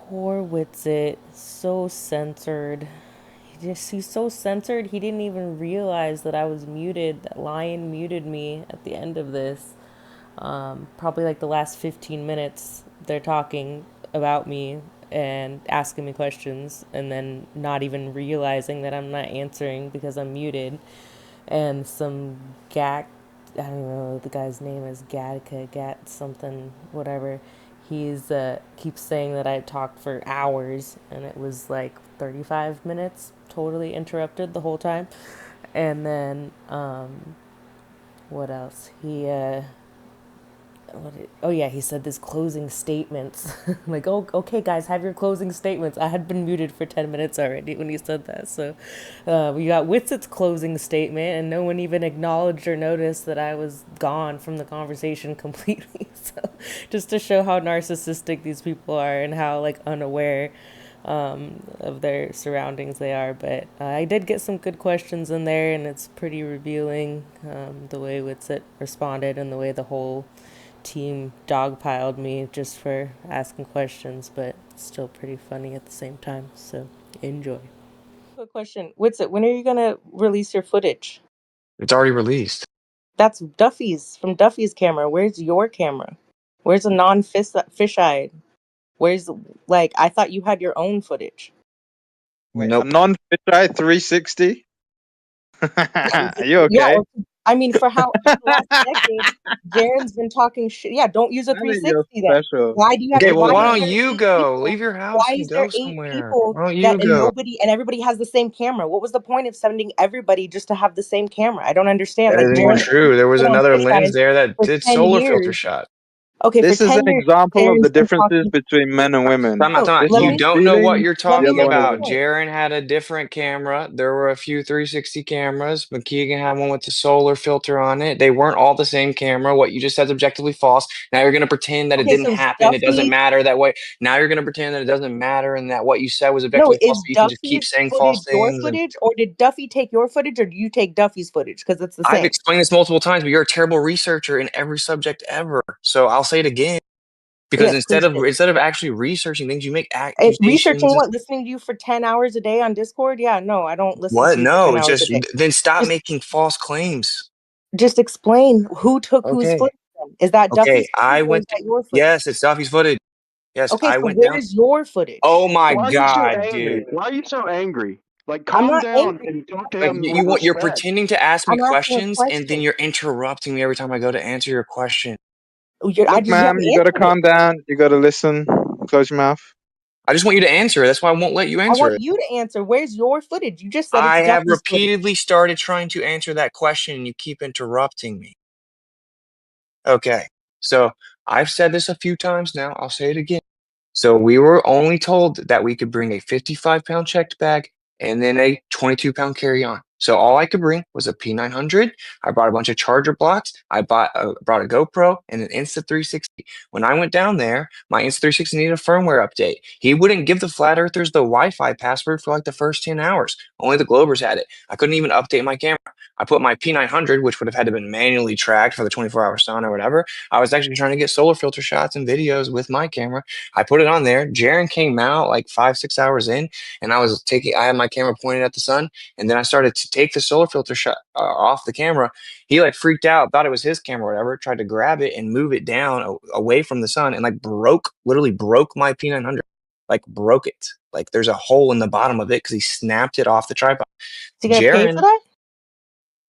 Poor Witsit, so censored. He's so censored. He didn't even realize that I was muted. That Lion muted me at the end of this. Probably like the last 15 minutes, they're talking about me and asking me questions, and then not even realizing that I'm not answering because I'm muted. And some Gat, I don't know what the guy's name is, Gattaca, Gat something, whatever. He's keeps saying that I talked for hours, and it was like 35 minutes, totally interrupted the whole time. And then what else? Oh yeah, he said this closing statements. Like, oh, okay, guys, have your closing statements. I had been muted for 10 minutes already when he said that. So, we got Witsit's closing statement, and no one even acknowledged or noticed that I was gone from the conversation completely. So, just to show how narcissistic these people are and how like unaware of their surroundings they are. But I did get some good questions in there, and it's pretty revealing the way Witsit responded and the way the whole team dogpiled me just for asking questions, but still pretty funny at the same time. So enjoy. Quick question. Witsit, when are you going to release your footage? It's already released. That's Duffy's, from Duffy's camera. Where's your camera? Where's the non-fisheye? Where's, like, I thought you had your own footage. Wait, Nope. a non-fisheye 360? Are you Yeah, okay? I mean, for the last decade, Jaren's been talking shit. Yeah, don't use a I think you're 360 then. special. Why do you have? Okay, well, Why why is don't there you eight go? people? Leave your house Why and is there go eight somewhere. people Why don't you that go? and everybody has the same camera? What was the point of sending everybody just to have the same camera? I don't understand. That Like isn't even Jaren true. There was been on another lens fisheyes there that for did 10 solar filter years. shot. Okay, for This is 10 an years, example of the Jaren's been differences talking. between men and women. Time out, No, time out. This let You one's me don't know what stealing, you're let me the talking other make one my about. isn't. point. Jaren had a different camera. There were a few 360 cameras. McKeegan had one with the solar filter on it. They weren't all the same camera. What you just said is objectively false. Now you're going to pretend that it Okay, didn't so is happen. It doesn't Duffy. matter that way. Now you're going to pretend that it doesn't matter and that what you said was No, objectively false, is but you can just keep Duffy's saying false footage your things. And footage, or did Duffy take your footage, or do you take Duffy's footage? Because it's the I've same. explained this multiple times, but you're a terrible researcher in every subject ever. So I'll say it again. Because Yes, instead please of do. instead of actually researching things, you make Researching accusations. what? Listening to you for 10 hours a day on Discord? Yeah, no, I don't listen What? to you for 10 No, hours a just day. then stop Just making false claims. just explain who took whose Okay. footage then. Is that Okay. Duffy's I footage or is went. that your footage? Yes, it's Duffy's footage. Yes, Okay, I so went down. where's your footage? Oh my Why are you so God, angry? dude! Why are you so angry? Like, I'm calm not down angry. and talk to Like him with you're respect. pretending to ask me I'm asking a questions, and then question. you're interrupting me every time I go to answer your question. Look, You ma'am, haven't you gotta answered it. calm down. You gotta listen. Close your mouth. I just want you to answer it. That's why I won't let you I answer want it. you to answer. Where's your footage? You just said it's I have Duffy's footage. repeatedly started trying to answer that question, and you keep interrupting me. Okay. So I've said this a few times now. I'll say it again. So we were only told that we could bring a 55-pound checked bag and then a 22-pound carry-on. So all I could bring was a P900. I brought a bunch of charger blocks. Brought a GoPro and an Insta360. When I went down there, my Insta360 needed a firmware update. He wouldn't give the flat earthers the Wi-Fi password for like the first 10 hours. Only the Globers had it. I couldn't even update my camera. I put my P900, which would have had to been manually tracked for the 24-hour sun or whatever. I was actually trying to get solar filter shots and videos with my camera. I put it on there. Jaren came out like 5, 6 hours in, and I had my camera pointed at the sun, and then I started to take the solar filter shot off the camera. He like freaked out, thought it was his camera, or whatever, tried to grab it and move it down away from the sun, and like literally broke my P900, like broke it. Like there's a hole in the bottom of it because he snapped it off the tripod. Is he gonna pay for Jaren, that?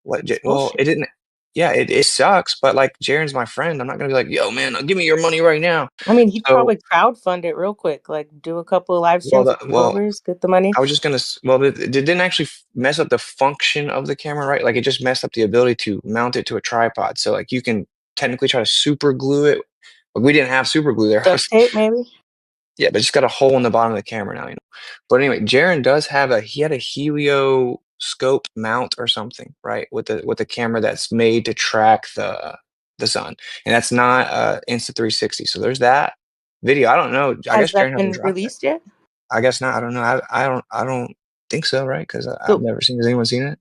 It's well, bullshit. it didn't. Yeah, it sucks, but like Jaren's my friend. I'm not gonna be like, yo, man, give me your money right now. I mean, he'd So, probably crowdfund it real quick, like do a couple of live well, streams with the Globers, get the money. I was just gonna. Well, it didn't actually mess up the function of the camera, right? Like it just messed up the ability to mount it to a tripod. So like you can technically try to super glue it. But we didn't have super glue there. Duct tape, maybe. Yeah, but it's got a hole in the bottom of the camera now, you know. But anyway, Jaren does have he had a helio scope mount or something, right? With the camera that's made to track the sun. And that's not Insta360. So there's that video. I don't know. I Has guess that Jaren hasn't been dropped it. released yet? I guess not. I don't know. I don't think so, right? Because I've So, never seen. Has anyone seen it?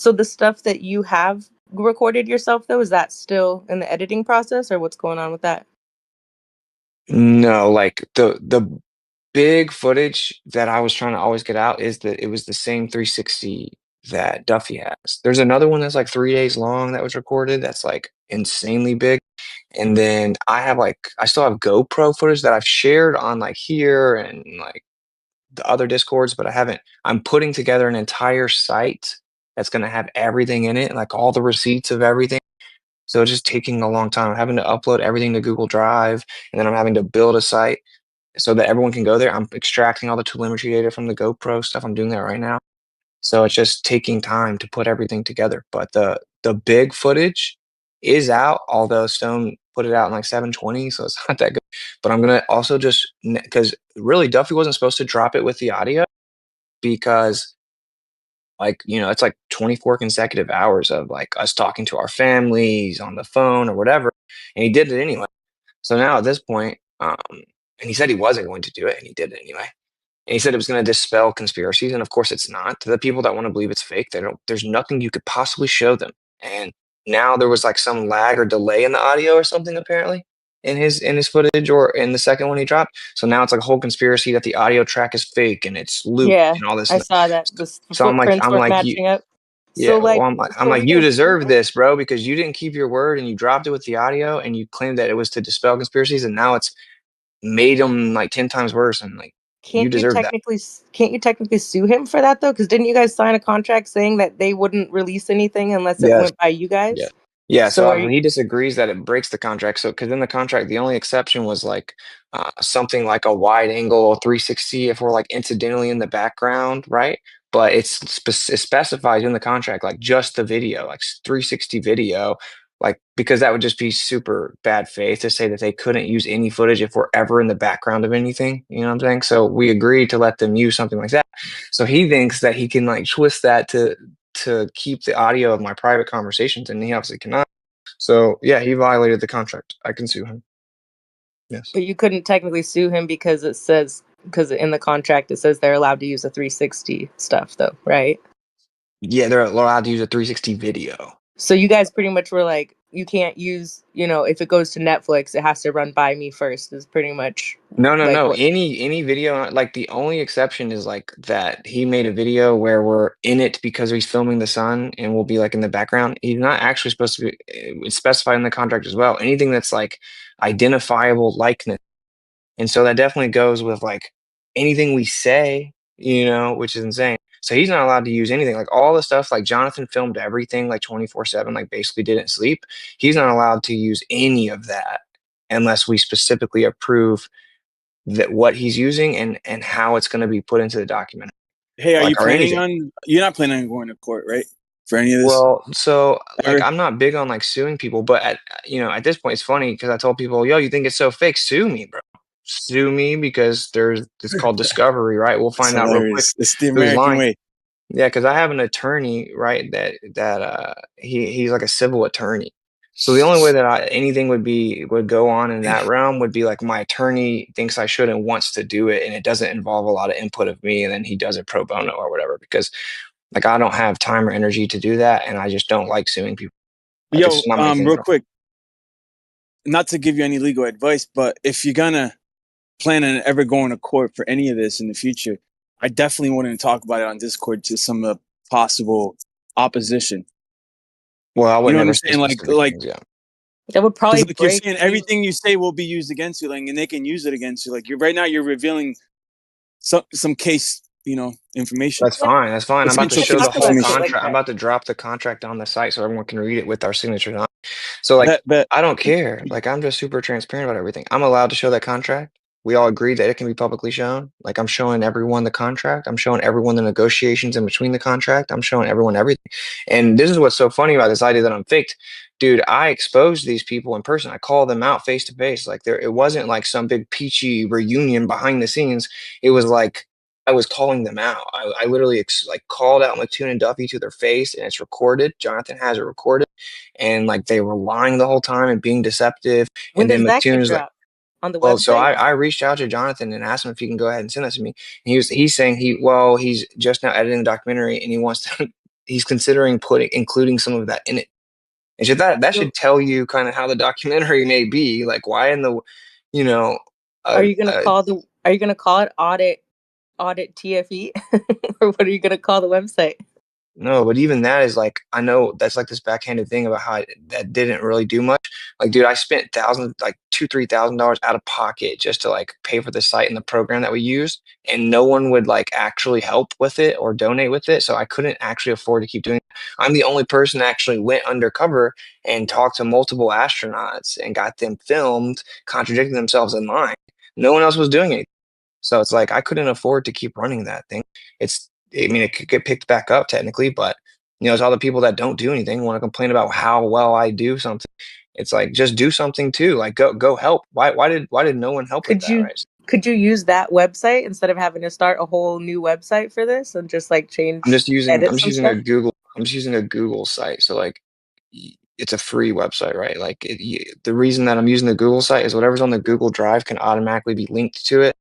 so the stuff that you have recorded yourself, though, is that still in the editing process, or what's going on with that? No, like the big footage that I was trying to always get out is that it was the same 360 that Duffy has. There's another one that's like 3 days long that was recorded that's like insanely big. And then I still have GoPro footage that I've shared on like here and like the other discords, but I'm putting together an entire site that's going to have everything in it, like all the receipts of everything. So it's just taking a long time. I'm having to upload everything to Google Drive, and then I'm having to build a site so that everyone can go there. I'm extracting all the telemetry data from the GoPro stuff. I'm doing that right now. So it's just taking time to put everything together. But the big footage is out, although Stone put it out in like 720, so it's not that good. But I'm gonna also just because really Duffy wasn't supposed to drop it with the audio because it's like 24 consecutive hours of like us talking to our families on the phone or whatever, and he did it anyway. So now at this point, and he said he wasn't going to do it, and he did it anyway. And he said it was going to dispel conspiracies, and of course it's not. To the people that want to believe it's fake, they don't. There's nothing you could possibly show them. And now there was like some lag or delay in the audio or something apparently in his footage or in the second one he dropped. So now it's like a whole conspiracy that the audio track is fake and it's looped Yeah, and all this. I saw that the So footprints I'm weren't like you. matching up. Yeah, So well, like, I'm so like you you guys sue deserve him? this, bro, because you didn't keep your word and you dropped it with the audio and you claimed that it was to dispel conspiracies, and now it's made them like 10 times worse, and like you Can't you deserve that. technically can't you technically sue him for that though? Because didn't you guys sign a contract saying that they wouldn't release anything unless it Yes. went by you Yeah. guys? Yeah. So So are you? he disagrees that it breaks the contract. So, because in the contract, the only exception was like something like a wide angle 360 if we're like incidentally in the background, right? But it specifies in the contract like just the video, like 360 video, like because that would just be super bad faith to say that they couldn't use any footage if we're ever in the background of anything. You know what I'm saying? So we agreed to let them use something like that. So he thinks that he can like twist that to keep the audio of my private conversations, and he obviously cannot. So yeah, he violated the contract. I can sue him. Yes. But you couldn't technically sue him because because in the contract it says they're allowed to use the 360 stuff though, right? Yeah, they're allowed to use a 360 video. So you guys pretty much were like, you can't use, if it goes to Netflix, it has to run by me first. Is pretty much No, no, like no. what. Any video, like the only exception is like that he made a video where we're in it because he's filming the sun and we'll be like in the background. He's not actually supposed to be. It's specified in the contract as well. Anything that's like identifiable likeness. And so that definitely goes with like anything we say, which is insane. So he's not allowed to use anything. Like all the stuff, like Jonathan filmed everything like 24/7, like basically didn't sleep. He's not allowed to use any of that unless we specifically approve that what he's using and how it's going to be put into the document. Hey, are you Like or planning anything. on? You're not planning on going to court, right? For any of this? Well, so like Ever? I'm not big on like suing people, but at this point it's funny because I told people, yo, you think it's so fake? Sue me, bro. Sue me because it's called discovery, right? We'll It's find out real quick hilarious. It's the who's American lying. way. Yeah, because I have an attorney, right? He's like a civil attorney. So the only way that anything would go on in that realm would be like my attorney thinks I should and wants to do it, and it doesn't involve a lot of input of me, and then he does it pro bono or whatever. Because like I don't have time or energy to do that, and I just don't like suing people. Like it's Yo, just not my thing real at all. quick, not to give you any legal advice, but if you're gonna plan on ever going to court for any of this in the future, I definitely wouldn't talk about it on Discord to some possible opposition. Well, I You would know what never I'm say saying? specific things. Yeah. That would probably Because like you're break saying, everything you say will be used against you, like, and they can use it against you. Like right now, you're revealing some case, information. That's fine. That's fine. I'm It's about to neutral to show the the talk whole whole about nation. shit like contract. I'm that. about to drop the contract on the site so everyone can read it with our signatures on. So like Bet. I don't care. Like I'm just super transparent about everything. I'm allowed to show that contract. We all agree that it can be publicly shown. Like I'm showing everyone the contract. I'm showing everyone the negotiations in between the contract. I'm showing everyone everything. And this is what's so funny about this idea that I'm faked. Dude, I exposed these people in person. I called them out face to face. Like it wasn't like some big peachy reunion behind the scenes. It was like I was calling them out. I literally like called out McToon and Duffy to their face, and it's recorded. Jonathan has it recorded, and like they were lying the whole time and being deceptive. When And then does that get McToon's like, dropped? On the well, so website? I reached out to Jonathan and asked him if he can go ahead and send that to me. And he's saying he's just now editing the documentary and he wants to he's considering including some of that in it. And that So should tell you kind of how the documentary may be. Like why in the you know are uh, you gonna uh call the Are you gonna call it audit TFE, or what are you gonna call the website? No, but even that is like, I know that's like this backhanded thing about how that didn't really do much. Like, dude, I spent thousands, like $2,000-$3,000 out of pocket just to like pay for the site and the program that we use, and no one would like actually help with it or donate with it. So I couldn't actually afford to keep doing it. I'm the only person that actually went undercover and talked to multiple astronauts and got them filmed contradicting themselves in line. No one else was doing it. So it's like I couldn't afford to keep running that thing. I mean, it could get picked back up technically, but it's all the people that don't do anything want to complain about how well I do something. It's like just do something too. Like go help. Why did no one help with Could that, you right? could you use that website instead of having to start a whole new website for this and just like I'm change just using I'm edit just some using a stuff? Google I'm just using a Google site. So like it's a free website, right? Like the reason that I'm using the Google site is whatever's on the Google Drive can automatically be linked to it.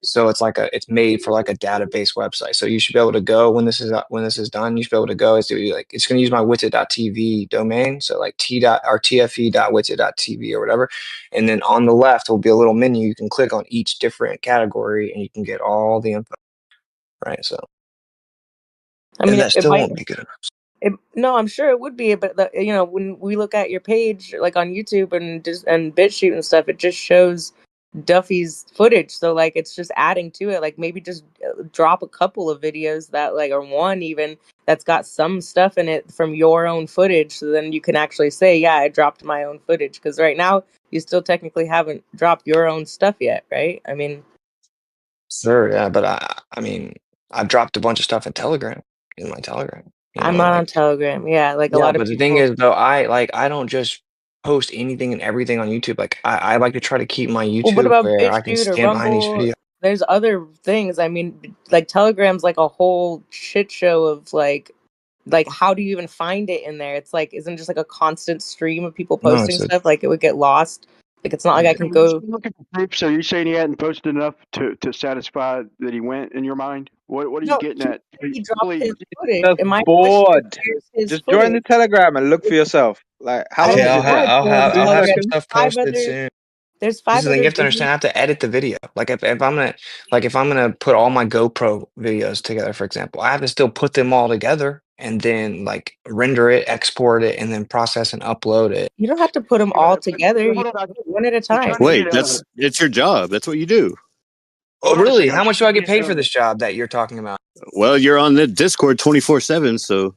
So it's made for like a database website. So you should be able to go when this is done. You should be able to go. It's going to use my Witsit.tv domain. So like tfe.witsit.tv or whatever. And then on the left will be a little menu. You can click on each different category and you can get all the info. Right. So I mean, that it still might. won't be good enough. No, I'm sure it would be, but when we look at your page, like on YouTube and BitChute and stuff, it just shows Duffy's footage. So like, it's just adding to it. Like maybe just drop a couple of videos that like, or one even that's got some stuff in it from your own footage. So then you can actually say, yeah, I dropped my own footage. Because right now you still technically haven't dropped your own stuff yet, right? I mean, Sure. Yeah. But I mean, I've dropped a bunch of stuff in my Telegram. I'm not on Like, Telegram. Yeah, like a yeah, lot of but the thing people. is though, I don't just post anything and everything on YouTube. Like I like to try to keep my Well, what YouTube about where I can BitChute or stand behind each Rumble? video. There's other things. I mean, like Telegram's like a whole shit show of like how do you even find it in there? It's like isn't it just like a constant stream of people No, posting stuff? Like it would get lost. Like it's not like I can go. Look at the groups. Are you saying he hadn't posted enough to satisfy that he went in your mind? What are you No, getting he, at? he dropped Please. his footage, Just and my question is, bored. where's his Just join the footage? Telegram and look for yourself. Like, how I long okay, does don't it take? want to join I'll 15 have some seconds? stuff posted soon. There's This is five the thing you other have to understand. I have to edit the video. Like if I'm gonna put all my GoPro videos together, for example, I have to still put them all together and then like render it, export it, and then process and upload it. You don't have to put them all together. You Hold on. one at a I'm time. trying to Wait, get it's your job. That's what you do. Oh, hold on a really? second. How I'm much do trying I to get paid for this job that you're talking about? Well, you're on the Discord 24/7, so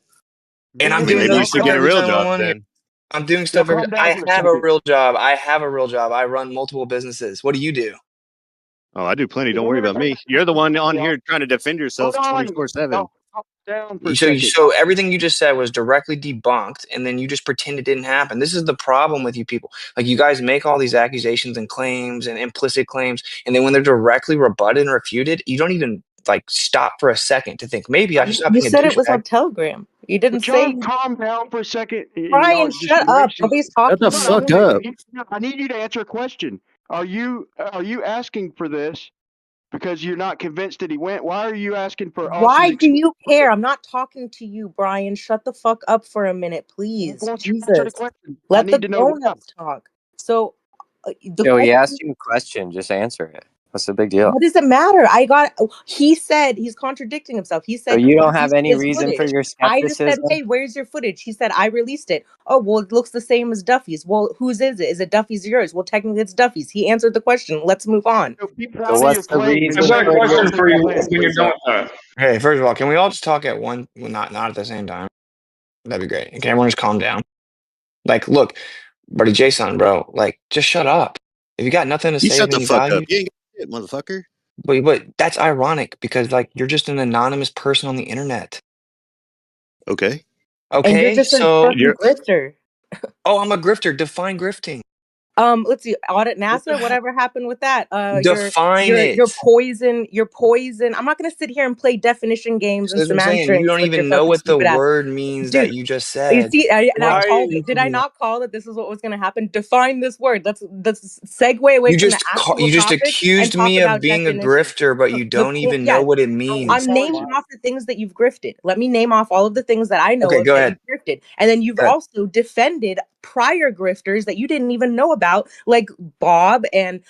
And I'm Danny, doing maybe you other should stuff get a every real time I'm job on here. then. I'm doing Now stuff every. calm down I for a have a second. real job. I have a real job. I run multiple businesses. What do you do? Oh, I do plenty. Don't worry about me. You're the one on here trying to defend Hold yourself on. 24/7. Calm down for a So, second. so everything you just said was directly debunked, and then you just pretend it didn't happen. This is the problem with you people. Like you guys make all these accusations and claims and implicit claims, and then when they're directly rebutted and refuted, you don't even like stop for a second to think maybe I should stop You being a said it was douchebag. on Telegram. You didn't say. John, calm down for a second. Y'all Brian, are just shut up. wasting. Nobody's Shut talking the to Hold on, you. fuck up. I need you to answer a question. Are you asking for this because you're not convinced that he went? Why are you asking for Why Austin's do excuse? you care? I'm not talking to you, Brian. Shut the fuck up for a minute, please. Won't you answer the Jesus. question? I Let the need to know why. grown-ups talk. So, the Yo, he question. asked you a question. Just answer it. What's the big deal? What does it matter? He said he's contradicting himself. He So said you don't have release any his reason for footage. your I just said, skepticism? hey, where's your footage? He said, I released it. Oh, well, it looks the same as Duffy's. Well, whose is it? Is it Duffy's or yours? Well, technically it's Duffy's. He answered the question. Let's move on. So be So proud of your what's the claim and I've reason got a for stand your question behind for your you claim. when you're done skepticism? with that. Hey, first of all, can we all just talk at one, well, not at the same time? That'd be great. Can everyone just calm down? Like, look, buddy Jason, bro, like, just shut up. If you got nothing to You say of shut the any fuck up. value, You ain't got shit, motherfucker. but that's ironic because like you're just an anonymous person on the internet. Okay. And you're Okay, just a so fucking grifter. I'm a grifter. Define grifting. Let's see, audit NASA, whatever happened with that? Define Your it. poison. I'm not gonna sit here and play definition games So and that's what I'm saying. You semantics don't with your even know fucking what the stupid ass. word means that Dude, you just you said. see, and I Why? called it. Did I not call it? This is what was going to happen. Define this word. Let's segue away from the actual You just topic and accused talk me of about being a definitions. grifter, but you don't even know Yeah, what it means. I'm naming off the things that you've grifted. Let me name off all of the things that I know Okay, of go that ahead. you've grifted, and then you've Go ahead. also defended prior grifters that you didn't even know about, like Bob and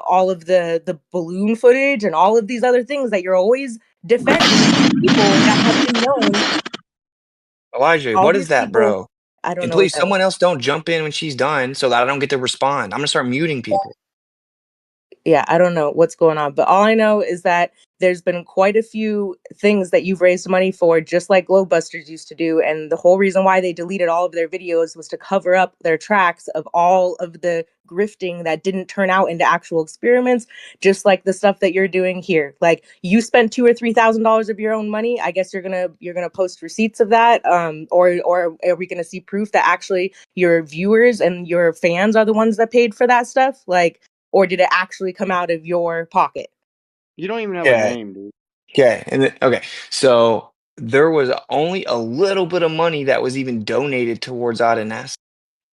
all of the balloon footage and all of these other things that you're always defending. People that have been known. Elijah, All what is these that, people. bro? I don't And know what please, that is. someone else don't jump in when she's done so that I don't get to respond. I'm gonna start muting people. Yeah, I don't know what's going on, but all I know is that there's been quite a few things that you've raised money for, just like Glowbusters used to do. And the whole reason why they deleted all of their videos was to cover up their tracks of all of the grifting that didn't turn out into actual experiments, just like the stuff that you're doing here. Like, you spent $2,000 or $3,000 of your own money. I guess you're gonna post receipts of that, or are we gonna see proof that actually your viewers and your fans are the ones that paid for that stuff? Like, or did it actually come out of your pocket? You don't even have a Okay. name, dude. Okay. Okay. So there was only a little bit of money that was even donated towards Audiness.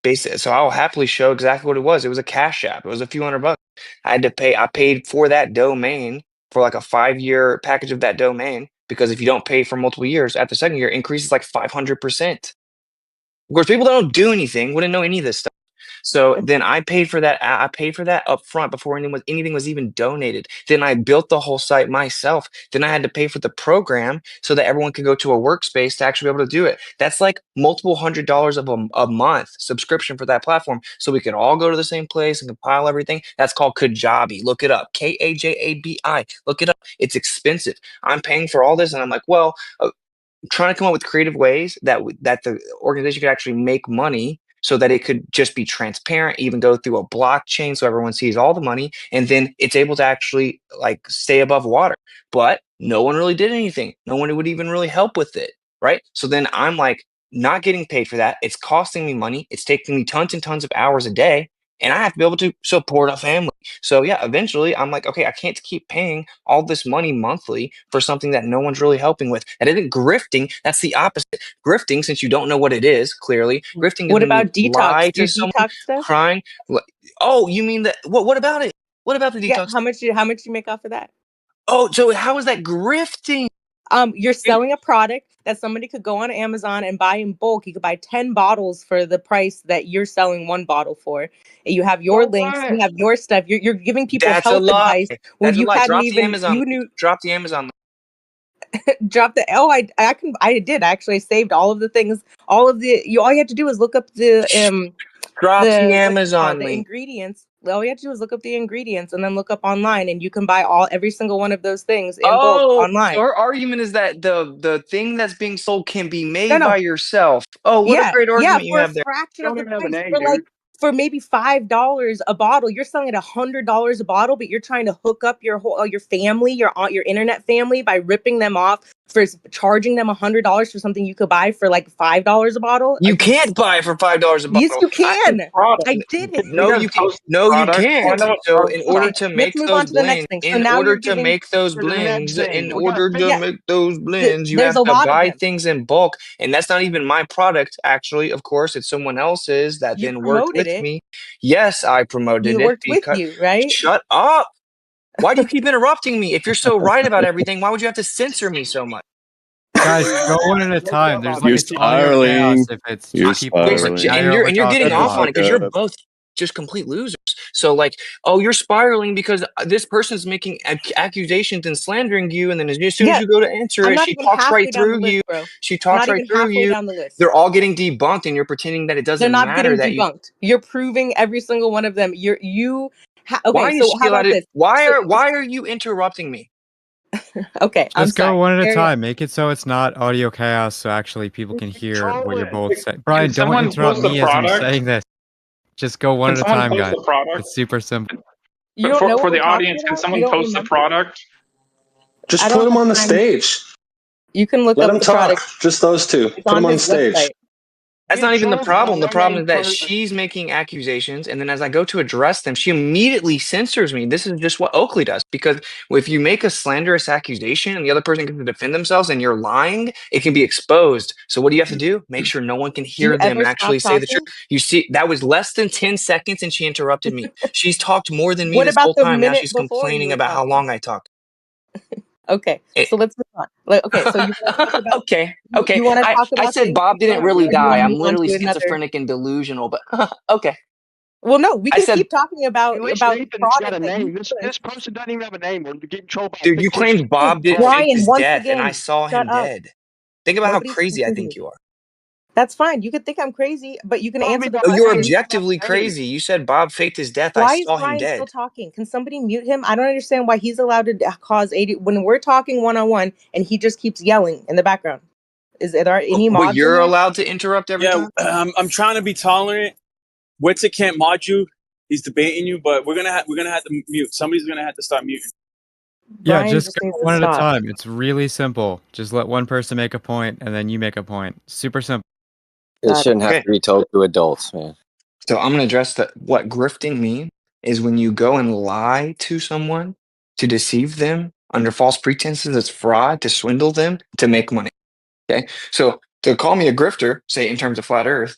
Basically, so I'll happily show exactly what it was. It was a Cash App. It was a few $100. I paid for that domain for like a 5-year package of that domain, because if you don't pay for multiple years, at the second year, it increases like 500%. Of course, people that don't do anything wouldn't know any of this stuff. So then I paid for that. I paid for that up front before anything was even donated. Then I built the whole site myself. Then I had to pay for the program so that everyone could go to a workspace to actually be able to do it. That's like multiple $100s of a month subscription for that platform, so we could all go to the same place and compile everything. That's called Kajabi. Look it up. Kajabi. Look it up. It's expensive. I'm paying for all this, and I'm like, well, trying to come up with creative ways that the organization could actually make money, so that it could just be transparent, even go through a blockchain so everyone sees all the money, and then it's able to actually like stay above water. But no one really did anything. No one would even really help with it, right? So then I'm like, not getting paid for that. It's costing me money. It's taking me tons and tons of hours a day, and I have to be able to support a family. So yeah, eventually I'm like, okay, I can't keep paying all this money monthly for something that no one's really helping with. That isn't grifting. That's the opposite. Grifting, since you don't know what it is, clearly, grifting is What when you about detox? lie Do to you someone detox stuff? crying. Oh, you mean that? What about it? What about the Yeah. detox? How much you make off of that? Oh, so how is that grifting? You're selling a product that somebody could go on Amazon and buy in bulk. You could buy 10 bottles for the price that you're selling one bottle for. You have your So links, you what? have your stuff. You're giving people That's a health lie. advice when That's a you lie. hadn't Drop the even Amazon. you knew. Drop the Amazon. Drop the I did actually. I saved all of the things, all of the all you have to do is look up Drop the what's it called, Amazon the link. ingredients. All you have to do is look up the ingredients and then look up online, and you can buy every single one of those things in bulk Oh, online. so her argument is that the thing that's being sold can be made No. by yourself. Oh, what a Yeah, great yeah, argument you for a have there. fraction You of don't the even have a price, name, dude. for maybe $5 a bottle. You're selling at $100 a bottle, but you're trying to hook up your whole your family, your internet family, by ripping them off for charging them $100 for something you could buy for like $5 a bottle. You can't buy it for $5 a Yes, bottle. you can. Product. I did it. We No, gotta you can. post the No, you product. I can't. know what So, in product. order Okay, to let's make move those on to the blends, next thing. So in now order you're to giving. make those To the next blends, thing. in We got order to Yeah, make those blends, you there's have a to lot of buy them. things in bulk, and that's not even my product. Actually, of course, it's someone else's that You then worked promoted with it. me. Yes, I promoted You it worked with because. you, right? Shut up! Why do you keep interrupting me? If you're so right about everything, why would you have to censor me so much? Guys, go one at a No time. There's clubhouse. You're it's audio chaos spiraling. if it's You're two people Okay, like spiraling. now and you're over getting talking a Shut the off on lot. it fuck because you're up. both just complete losers. So like, oh, you're spiraling because this person's making accusations and slandering you, and then as soon as Yeah, you go to answer I'm it, not she even talks right halfway down the through list, you. bro. She I'm talks not right even through halfway you. down the list. They're all getting debunked, and you're pretending that it They're doesn't not matter getting that you. debunked. You're proving every single one of them. Okay, Why is so she how allowed about to? this? Why are you interrupting me? Okay, I'm Just go sorry. one at a Carry on. time. Make it so it's not audio chaos, so actually people can hear what you're Trolling. both saying. Brian, Can don't someone interrupt post the me as I'm product? saying this. Just go one Can at a someone time, post guys. the product? It's super simple. You don't know For what we're the talking audience, can about? You someone don't post the remember? product? I Just put don't them have on the time. stage. You can look Let up them the talk. product. Just those two. It's Put on them on his stage. website. That's Getting not even the trolled by a problem. The problem no-name is that person. she's making accusations, and then as I go to address them, she immediately censors me. This is just what Oakley does. Because if you make a slanderous accusation and the other person can defend themselves and you're lying, it can be exposed. So what do you have to do? Make sure no one can Do you hear them ever actually stop say the truth. talking? You see, that was less than 10 seconds and she interrupted me. She's talked more than me What this about whole the time. Now minute she's before you complaining were about how talking? long I talk. Okay, It, so let's move on. Okay, so you want to talk about okay, you, okay. you want to I talk I about said things Bob didn't really or do you die. want to I'm move on literally to another? schizophrenic and delusional, but okay. Well, no, we I can said, keep talking At least about Nathan's got products a that you name. This push. person doesn't even have a name. We're getting trolled by a dude, fake you person. claimed Bob didn't Yes. fake Brian, his once death, and I again, saw shut him up. dead. Think about how Nobody's crazy I listening to think you. you are. That's fine. You could think I'm crazy, but you can Told me answer the Oh, Bob you're question. didn't have objectively a name. crazy. You said Bob faked his death. I Why is saw him Brian still dead. talking? Can somebody mute him? I don't understand why he's allowed to cause 80 when we're talking one-on-one and he just keeps yelling in the background. Is there any But mods in you're here? allowed to interrupt every Yeah, time? I'm trying to be tolerant. Witsit can't mod you. He's debating you, but we're gonna have to mute. Somebody's gonna have to start muting. Yeah, Brian just just go needs to one at a stop. time. It's really simple. Just let one person make a point, and then you make a point. Super simple. It Got it. shouldn't have Okay. to be told to adults, man. So I'm going to address that. What grifting means is when you go and lie to someone to deceive them under false pretenses. It's fraud to swindle them to make money. Okay. So to call me a grifter, say in terms of flat earth,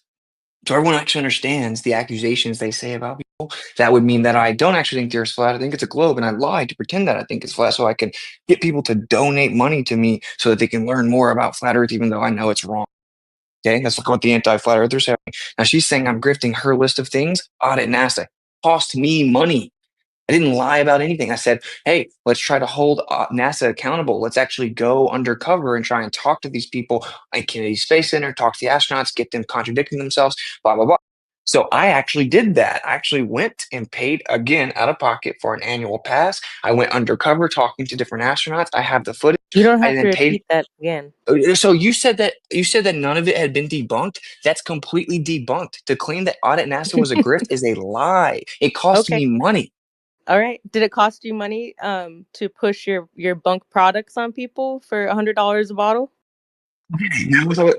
so everyone actually understands the accusations they say about people, that would mean that I don't actually think the Earth's flat. I think it's a globe, and I lie to pretend that I think it's flat so I can get people to donate money to me so that they can learn more about flat Earth, even though I know it's wrong. Okay, that's what the anti-flat earthers have. Now she's saying I'm grifting her list of things. Audit NASA. Cost me money. I didn't lie about anything. I said, hey, let's try to hold NASA accountable. Let's actually go undercover and try and talk to these people at Kennedy Space Center, talk to the astronauts, get them contradicting themselves, blah, blah, blah. So I actually did that. I actually went and paid again out of pocket for an annual pass. I went undercover talking to different astronauts. I have the footage. You don't I have to then paid. repeat that again. So you said that none of it had been debunked. That's completely debunked. To claim that Audit NASA was a grift is a lie. It cost Okay. me money. All right. Did it cost you money to push your bunk products on people for $100 a bottle?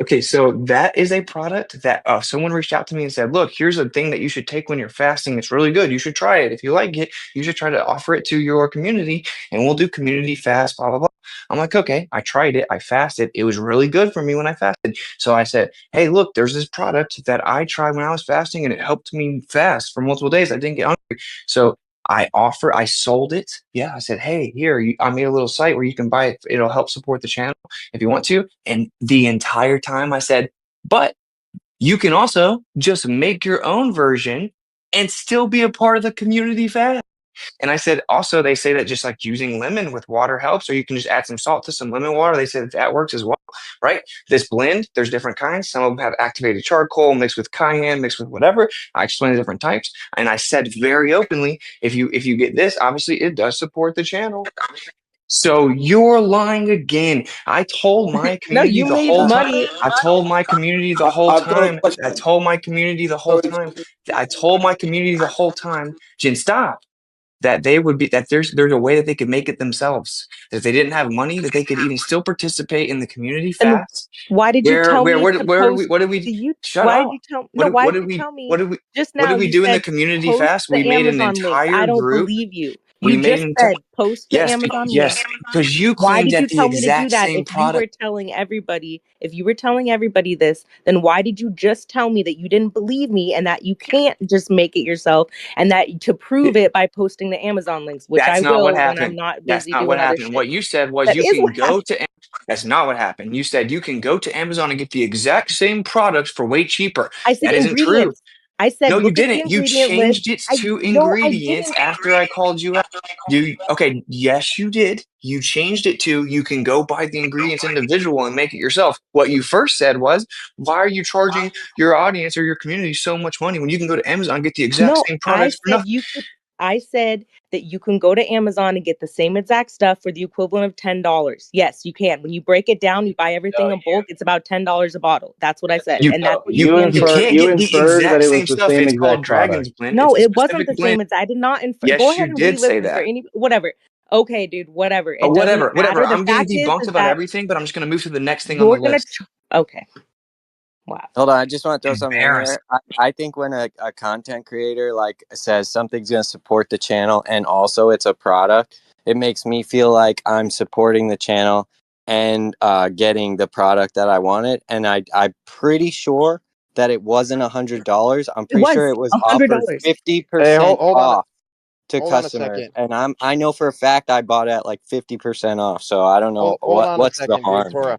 Okay, so that is a product that someone reached out to me and said, look, here's a thing that you should take when you're fasting. It's really good. You should try it. If you like it, you should try to offer it to your community, and we'll do community fast, blah, blah, blah. I'm like, okay, I tried it. I fasted. It was really good for me when I fasted. So I said, hey, look, there's this product that I tried when I was fasting, and it helped me fast for multiple days. I didn't get hungry. So I sold it. Yeah, I said, hey, here, I made a little site where you can buy it. It'll help support the channel if you want to. And the entire time I said, but you can also just make your own version and still be a part of the community fast. And I said, also, they say that just like using lemon with water helps, or you can just add some salt to some lemon water. They said that works as well, right? This blend, there's different kinds. Some of them have activated charcoal mixed with cayenne, mixed with whatever. I explained the different types. And I said very openly, if you get this, obviously it does support the channel. So you're lying again. I told my No, community you the made whole time. money. I told my community the whole I'll throw a time. question. I told my community the whole time. I told my community the whole time. Jen, stop. That they would be that there's a way that they could make it themselves. That if they didn't have money, that they could even still participate in the community And fast. why did you tell me to Where are we? post What did we? the you Shut why did up. you tell no, why did you tell What me did we? just What now did we you do in the said community post fast? the We made an Amazon links. entire I don't group. believe you. We You made just an entire. said post the Yes, Amazon yes, links. because you Why claimed did you that the tell me to do exact that? same product. If you were telling everybody this, then why did you just tell me that you didn't believe me and that you can't just make it yourself and that to prove it by posting the Amazon links, which I That's not what will when I'm happened. not That's busy not what doing other happened. shit. What you said was That you is can what go happened. to. That's not what happened. You said you can go to Amazon and get the exact same products for way cheaper. I said That isn't true. ingredients. I said No, you look at the didn't. You ingredient list. changed it I to no, I ingredients didn't. after I called you out. You okay? Yes, you did. You changed it to you can go buy the ingredients individual and make it yourself. What you first said was, why are you charging your audience or your community so much money when you can go to Amazon and get the exact No, same I products for said nothing? you could. I said that you can go to Amazon and get the same exact stuff for the equivalent of $10. Yes, you can. When you break it down, you buy everything in bulk. It's about $10 a bottle. That's what I said, You and that's what you you You can you do. infer can't you get the inferred that exact it was same the stuff. same It's called exact product. Dragon's Blend. No, It's a it wasn't specific the blend. same. I did not infer. Go Yes, ahead you and did say re-listen for that. any whatever. Okay, dude, whatever. It doesn't Whatever, whatever. matter. The I'm getting fact debunked is about that everything, but I'm just gonna move to the next thing on the you're gonna. list. Okay, wow. Hold on, I just want to throw something in Embarrassing. there. I think when a content creator like says something's going to support the channel and also it's a product, it makes me feel like I'm supporting the channel and getting the product that I wanted. And I'm pretty sure that it wasn't $100. I'm It pretty sure was it was offered $100. 50% Hey, hold on. off. to Hold on a customers, second. and I know for a fact I bought it at like 50% off. So I don't know Hold on a what's the second, dude. harm.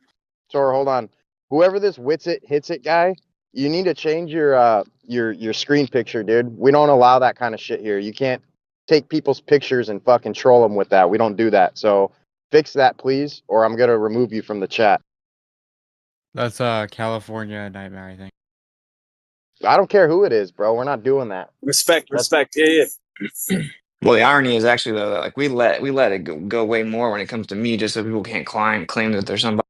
Tora, hold on. Whoever this Witsit Hitsit guy, you need to change your screen picture, dude. We don't allow that kind of shit here. You can't take people's pictures and fucking troll them with that. We don't do that. So fix that, please, or I'm gonna remove you from the chat. That's a California nightmare, I think. I don't care who it is, bro. We're not doing that. Respect. Yeah. Well, the irony is actually though that like we let it go way more when it comes to me, just so people can't claim that there's somebody.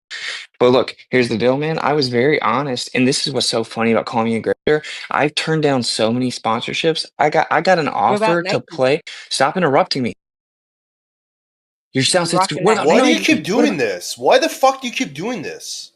But look, here's the deal, man. I was very honest, and this is what's so funny about calling me a grifter. I've turned down so many sponsorships. I got an What about offer to Nike? play. Stop interrupting me. You sound sensitive. Rocking What that about Why do you Nike? keep doing this? Why the fuck do you keep doing this?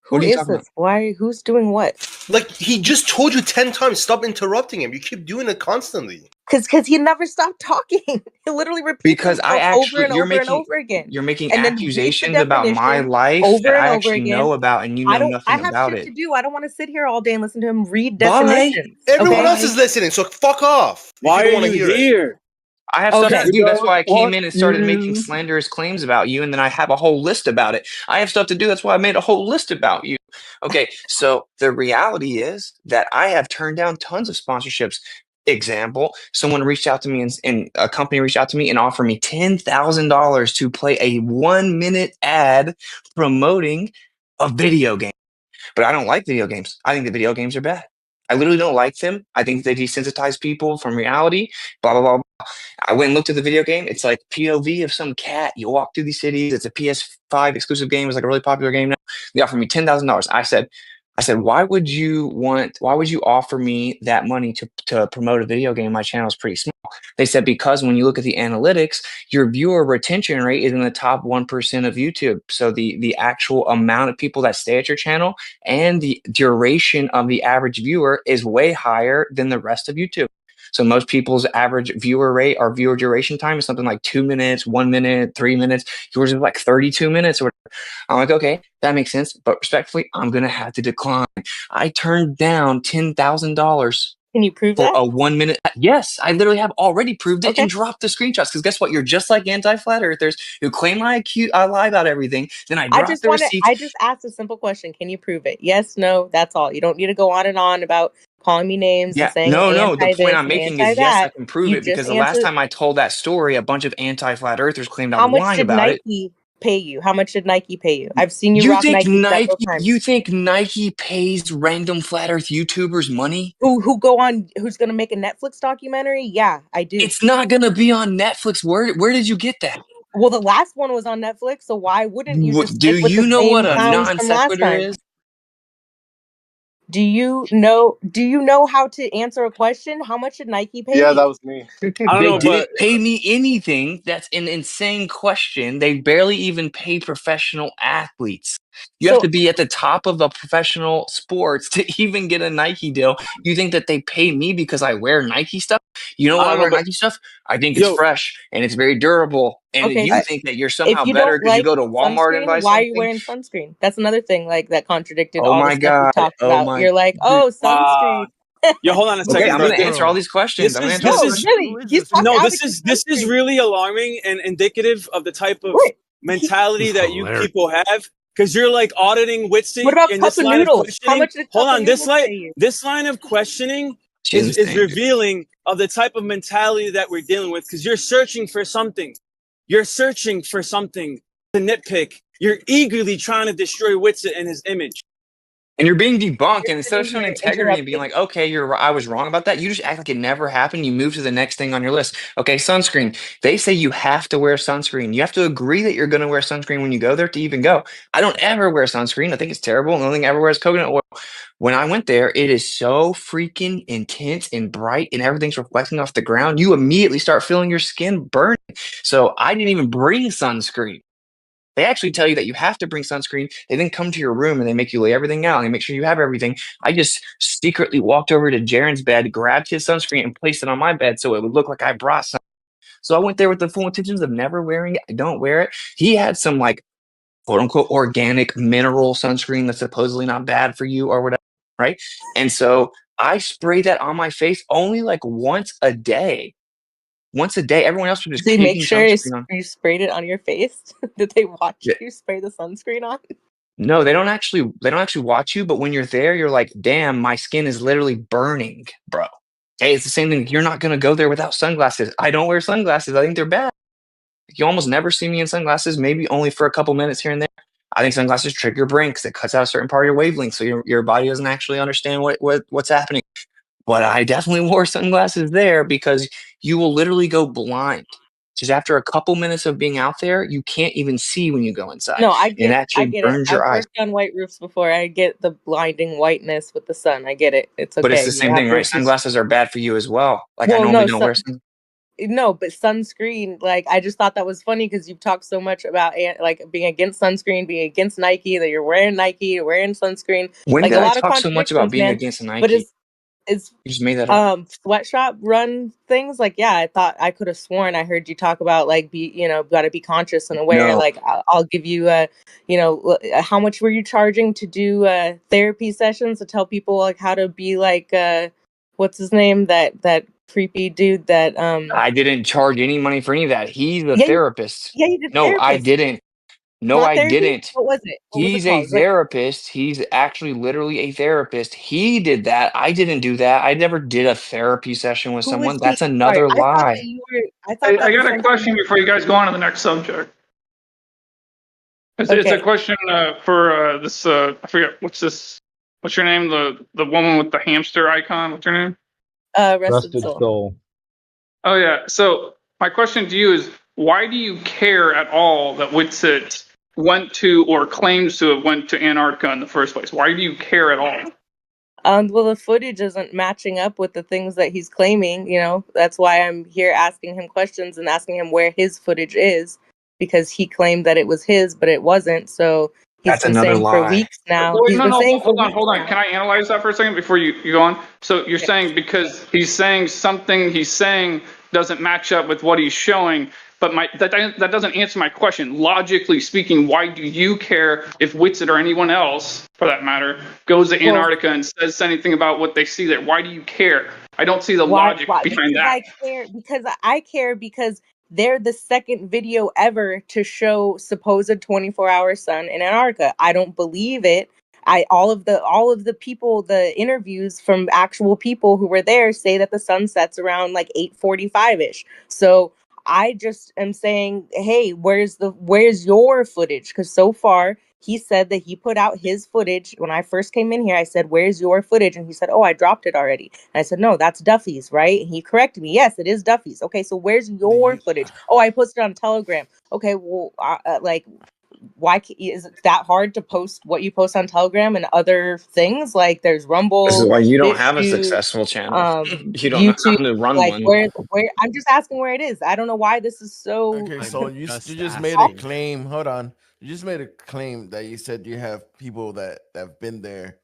Who What are you is talking about? this? Why? Who's doing what? Like, he just told you 10 times, stop interrupting him. You keep doing it constantly. Because he never stopped talking. He literally repeats Because I himself over actually, and over and over again, you're making and then repeats the accusations about my definition life that over I and over actually again. know about, and you I know don't. I nothing have about shit it. to do. I don't want to sit here all day and listen to him read Bye. definitions. Everyone Okay. else is listening, so fuck off. If Why you don't are want to you hear it. here? I have stuff Okay. to do. That's why I came want in and started making you. slanderous claims about you, and then I have a whole list about it. I have stuff to do. That's why I made a whole list about you. Okay, so the reality is that I have turned down tons of sponsorships. Example, someone reached out to me and a company reached out to me and offered me $10,000 to play a 1 minute ad promoting a video game. But I don't like video games. I think the video games are bad. I literally don't like them. I think they desensitize people from reality. Blah blah blah. I went and looked at the video game. It's like POV of some cat. You walk through these cities. It's a PS5 exclusive game. It's like a really popular game now. They offered me $10,000. I said, why would you offer me that money to promote a video game? My channel is pretty small. They said, because when you look at the analytics, your viewer retention rate is in the top 1% of YouTube. So the actual amount of people that stay at your channel and the duration of the average viewer is way higher than the rest of YouTube. So most people's average viewer rate or viewer duration time is something like 2 minutes, 1 minute, 3 minutes. Yours is like 32 minutes or whatever. I'm like, okay, that makes sense. But respectfully, I'm going to have to decline. I turned down $10,000 Can you prove for that? a 1 minute. Yes, I literally have already proved it Okay. and dropped the screenshots. Because guess what? You're just like anti-flat earthers who claim I lie about everything. Then I drop the receipts. I just asked a simple question. Can you prove it? Yes, no, that's all. You don't need to go on and on about calling me names and Yeah, saying no. The anti point this I'm and making anti is yes, I that. can prove You it just because the last answered. time I told that story, a bunch of anti-flat earthers claimed I How was much lying did about it. Nike pay you? How much did Nike pay you? I've seen you You rock think Nike several Nike? times. You think Nike pays random flat Earth YouTubers money? Who go on? Who's gonna make a Netflix documentary? Yeah, I do. It's not gonna be on Netflix. Where did you get that? Well, the last one was on Netflix, so why wouldn't you just Do stick with the you know same what a clowns non from last sequitur time? is? Do you know how to answer a question? How much did Nike pay Yeah, you? that was me. I don't They know, didn't but pay me anything. That's an insane question. They barely even pay professional athletes. You have So to be at the top of a professional sports to even get a Nike deal. You think that they pay me because I wear Nike stuff? You know I why I don't know, wear but Nike stuff? I think it's yo, fresh and it's very durable. And okay, you so think that you're if somehow you better don't because you like go to Walmart and sunscreen, buy why are you something? wearing sunscreen? That's another thing like that contradicted Oh all the my stuff we God. talked Oh about. my. You're like, oh, uh, sunscreen. yo, hold on a Okay, second, I'm bro. going to answer all these questions. This I'm going to is answer all this these No, is questions. really, he's talking no, advocating this is sunscreen. really alarming and indicative of the type of What? mentality that you people have. Because you're like auditing What Witsit about in cup this of line of noodles? How questioning. much did Hold cup of on, noodles pay you? this line of questioning She's is insane. revealing of the type of mentality that we're dealing with. Because you're searching for something. You're searching for something to nitpick. You're eagerly trying to destroy Witsit and his image. And you're being debunked, You're and instead of sitting showing here integrity and being interrupting. like, okay, I was wrong about that, you just act like it never happened. You move to the next thing on your list. Okay, sunscreen. They say you have to wear sunscreen. You have to agree that you're going to wear sunscreen when you go there to even go. I don't ever wear sunscreen. I think it's terrible. The only thing I ever wear is coconut oil. When I went there, it is so freaking intense and bright, and everything's reflecting off the ground. You immediately start feeling your skin burning. So I didn't even bring sunscreen. They actually tell you that you have to bring sunscreen. They then come to your room and they make you lay everything out and they make sure you have everything. I just secretly walked over to Jaren's bed, grabbed his sunscreen, and placed it on my bed so it would look like I brought some. So I went there with the full intentions of never wearing it. I don't wear it. He had some like quote unquote organic mineral sunscreen that's supposedly not bad for you or whatever, right? And so I spray that on my face only like once a day. once a day. Everyone else was just Did they make taking sure sunscreen on. you sprayed it on your face? Did they watch Yeah. you spray the sunscreen on? No, they don't actually watch you, but when you're there, you're like, damn, my skin is literally burning, bro. Hey, it's the same thing. You're not gonna go there without sunglasses. I don't wear sunglasses. I think they're bad. You almost never see me in sunglasses, maybe only for a couple minutes here and there. I think sunglasses trick your brain because it cuts out a certain part of your wavelength, so your body doesn't actually understand what's happening. But I definitely wore sunglasses there because you will literally go blind. Just after a couple minutes of being out there, you can't even see when you go inside, No, and it I actually get it. burns I've your eyes. worked on white roofs before. I get the blinding whiteness with the sun. I get it. It's But it's okay. the You same have thing, to right? just Sunglasses are bad for you as well. Like I well, normally no, don't wear sun. no, but sunscreen. Like I just thought that was funny because you've talked so much about like being against sunscreen, being against Nike. That you're wearing Nike, you're wearing sunscreen. When Like did a I lot of talk so much about contradictions, being man. against But Nike? it's You just made that up. sweatshop run things. Like yeah, I thought I could have sworn I heard you talk about like got to be conscious and aware. No, Like I'll give you how much were you charging to do therapy sessions to tell people like how to be like what's his name, that creepy dude that I didn't charge any money for any of that. He's a yeah therapist. you did No, I therapist. didn't. No, Not I therapy? didn't. What was it? What was it He's a called? Like, therapist. He's actually literally a therapist. He did that. I didn't do that. I never did a therapy session with who is someone. he? That's Sorry, another I thought lie. that you were. I thought I that the got a same. question before you guys go on to the next subject. It's a Okay, question for this. I forget what's your name? The woman with the hamster icon. What's your name? Rusted Rusted Soul. Soul. Oh yeah. So my question to you is, why do you care at all that Witsit went to or claims to have went to Antarctica in the first place? Why do you care at all? Well, the footage isn't matching up with the things that he's claiming. That's why I'm here asking him questions and asking him where his footage is, because he claimed that it was his, but it wasn't. So he's That's been another saying for lie. weeks now. Wait, He's no, been no, saying for hold on, weeks hold on. now. Can I analyze that for a second before you go on? So you're Okay. saying because he's saying something he's saying doesn't match up with what he's showing, but that doesn't answer my question. Logically speaking, why do you care if Witsit or anyone else, for that matter, goes to Well, Antarctica and says anything about what they see there? Why do you care? I don't see the why? logic Why? behind Because that. I care because they're the second video ever to show supposed 24-hour sun in Antarctica. I don't believe it. All of the people, the interviews from actual people who were there say that the sun sets around like 8:45ish. So I just am saying, hey, where's your footage? Because so far he said that he put out his footage. When I first came in here, I said, where's your footage? And he said, oh, I dropped it already. And I said, no, that's Duffy's, right? And he corrected me. Yes, it is Duffy's. Okay, so where's your footage? Oh, I posted on Telegram. Okay, well, is it that hard to post what you post on Telegram and other things? Like there's This is Rumble, why you don't have a BitChute, successful channel. You don't know how YouTube. to run Like one. where I'm just asking where it is. I don't know why this is so. Okay, so you just made a claim. Hold on, you just made a claim that you said you have people that have been there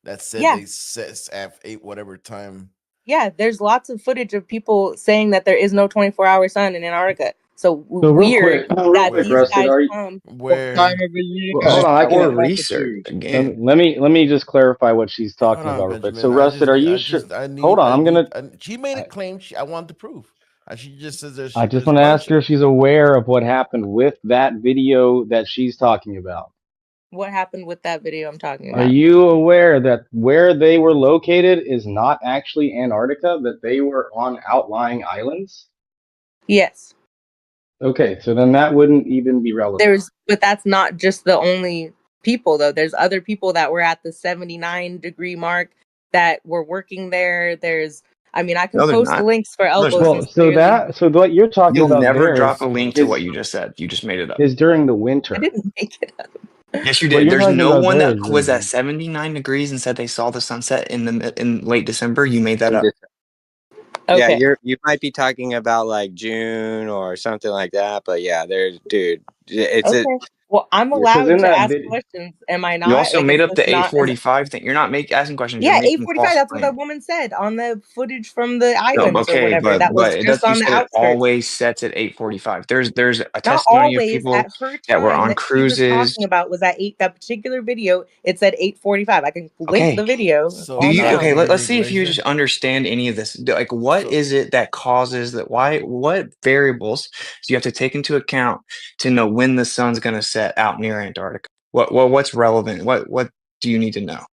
that said Yeah, they set at 8 whatever time. yeah. There's lots of footage of people saying that there is no 24-hour sun in Antarctica. So So weird real that quick, these Rusted, guys are you? come. Where? Well, hold on, I can. Poor research again. Let me just clarify what she's Hold talking on, about real quick. Benjamin. So, Rusted, are you sure? Hold on, I'm gonna. She made a claim. I want the proof. And she just says I just there's a want to ask bunch her of. if she's aware of what happened with that video that she's talking about. What happened with that video I'm talking Are about? you aware that where they were located is not actually Antarctica, that they were on outlying islands? Yes. Okay, so then that wouldn't even be relevant. But that's not just the only people though. There's other people that were at the 79-degree mark that were working there. I can No, there's post not. links for There's elbows. not. He's clearly. So what you're talking You'll about never there drop a link to what you just said. You just made it up. is during the I winter. didn't make it up. Yes, you What did. you're There's talking no about one there that is was at 79 degrees and said they saw the sunset in late December. You made that up. Yeah, Okay. you might be talking about like June or something like that, but yeah, dude, It's a Okay. Well, I'm Because allowed in to that ask video, questions. Am I You not? also Like, made is up this the not? Is it, 845 thing. You're not asking questions. You're yeah, making 8:45. false That's what that claims. woman said on the footage from the No, islands or okay, whatever. but That was it just does. You on the said it outskirts. always sets at 8:45. There's a Not testimony of always. people At her that were time on that she was cruises. talking about was at 8. That particular video, it said 8:45. I can link Okay, the video So do on the you? Okay, Nazi outskirts. let's see if you just regulations. understand any of this. Like, what So is it that causes that? Why? What variables do you have to take into account to know when the sun's going to set out near Antarctica? What's relevant? What do you need to know?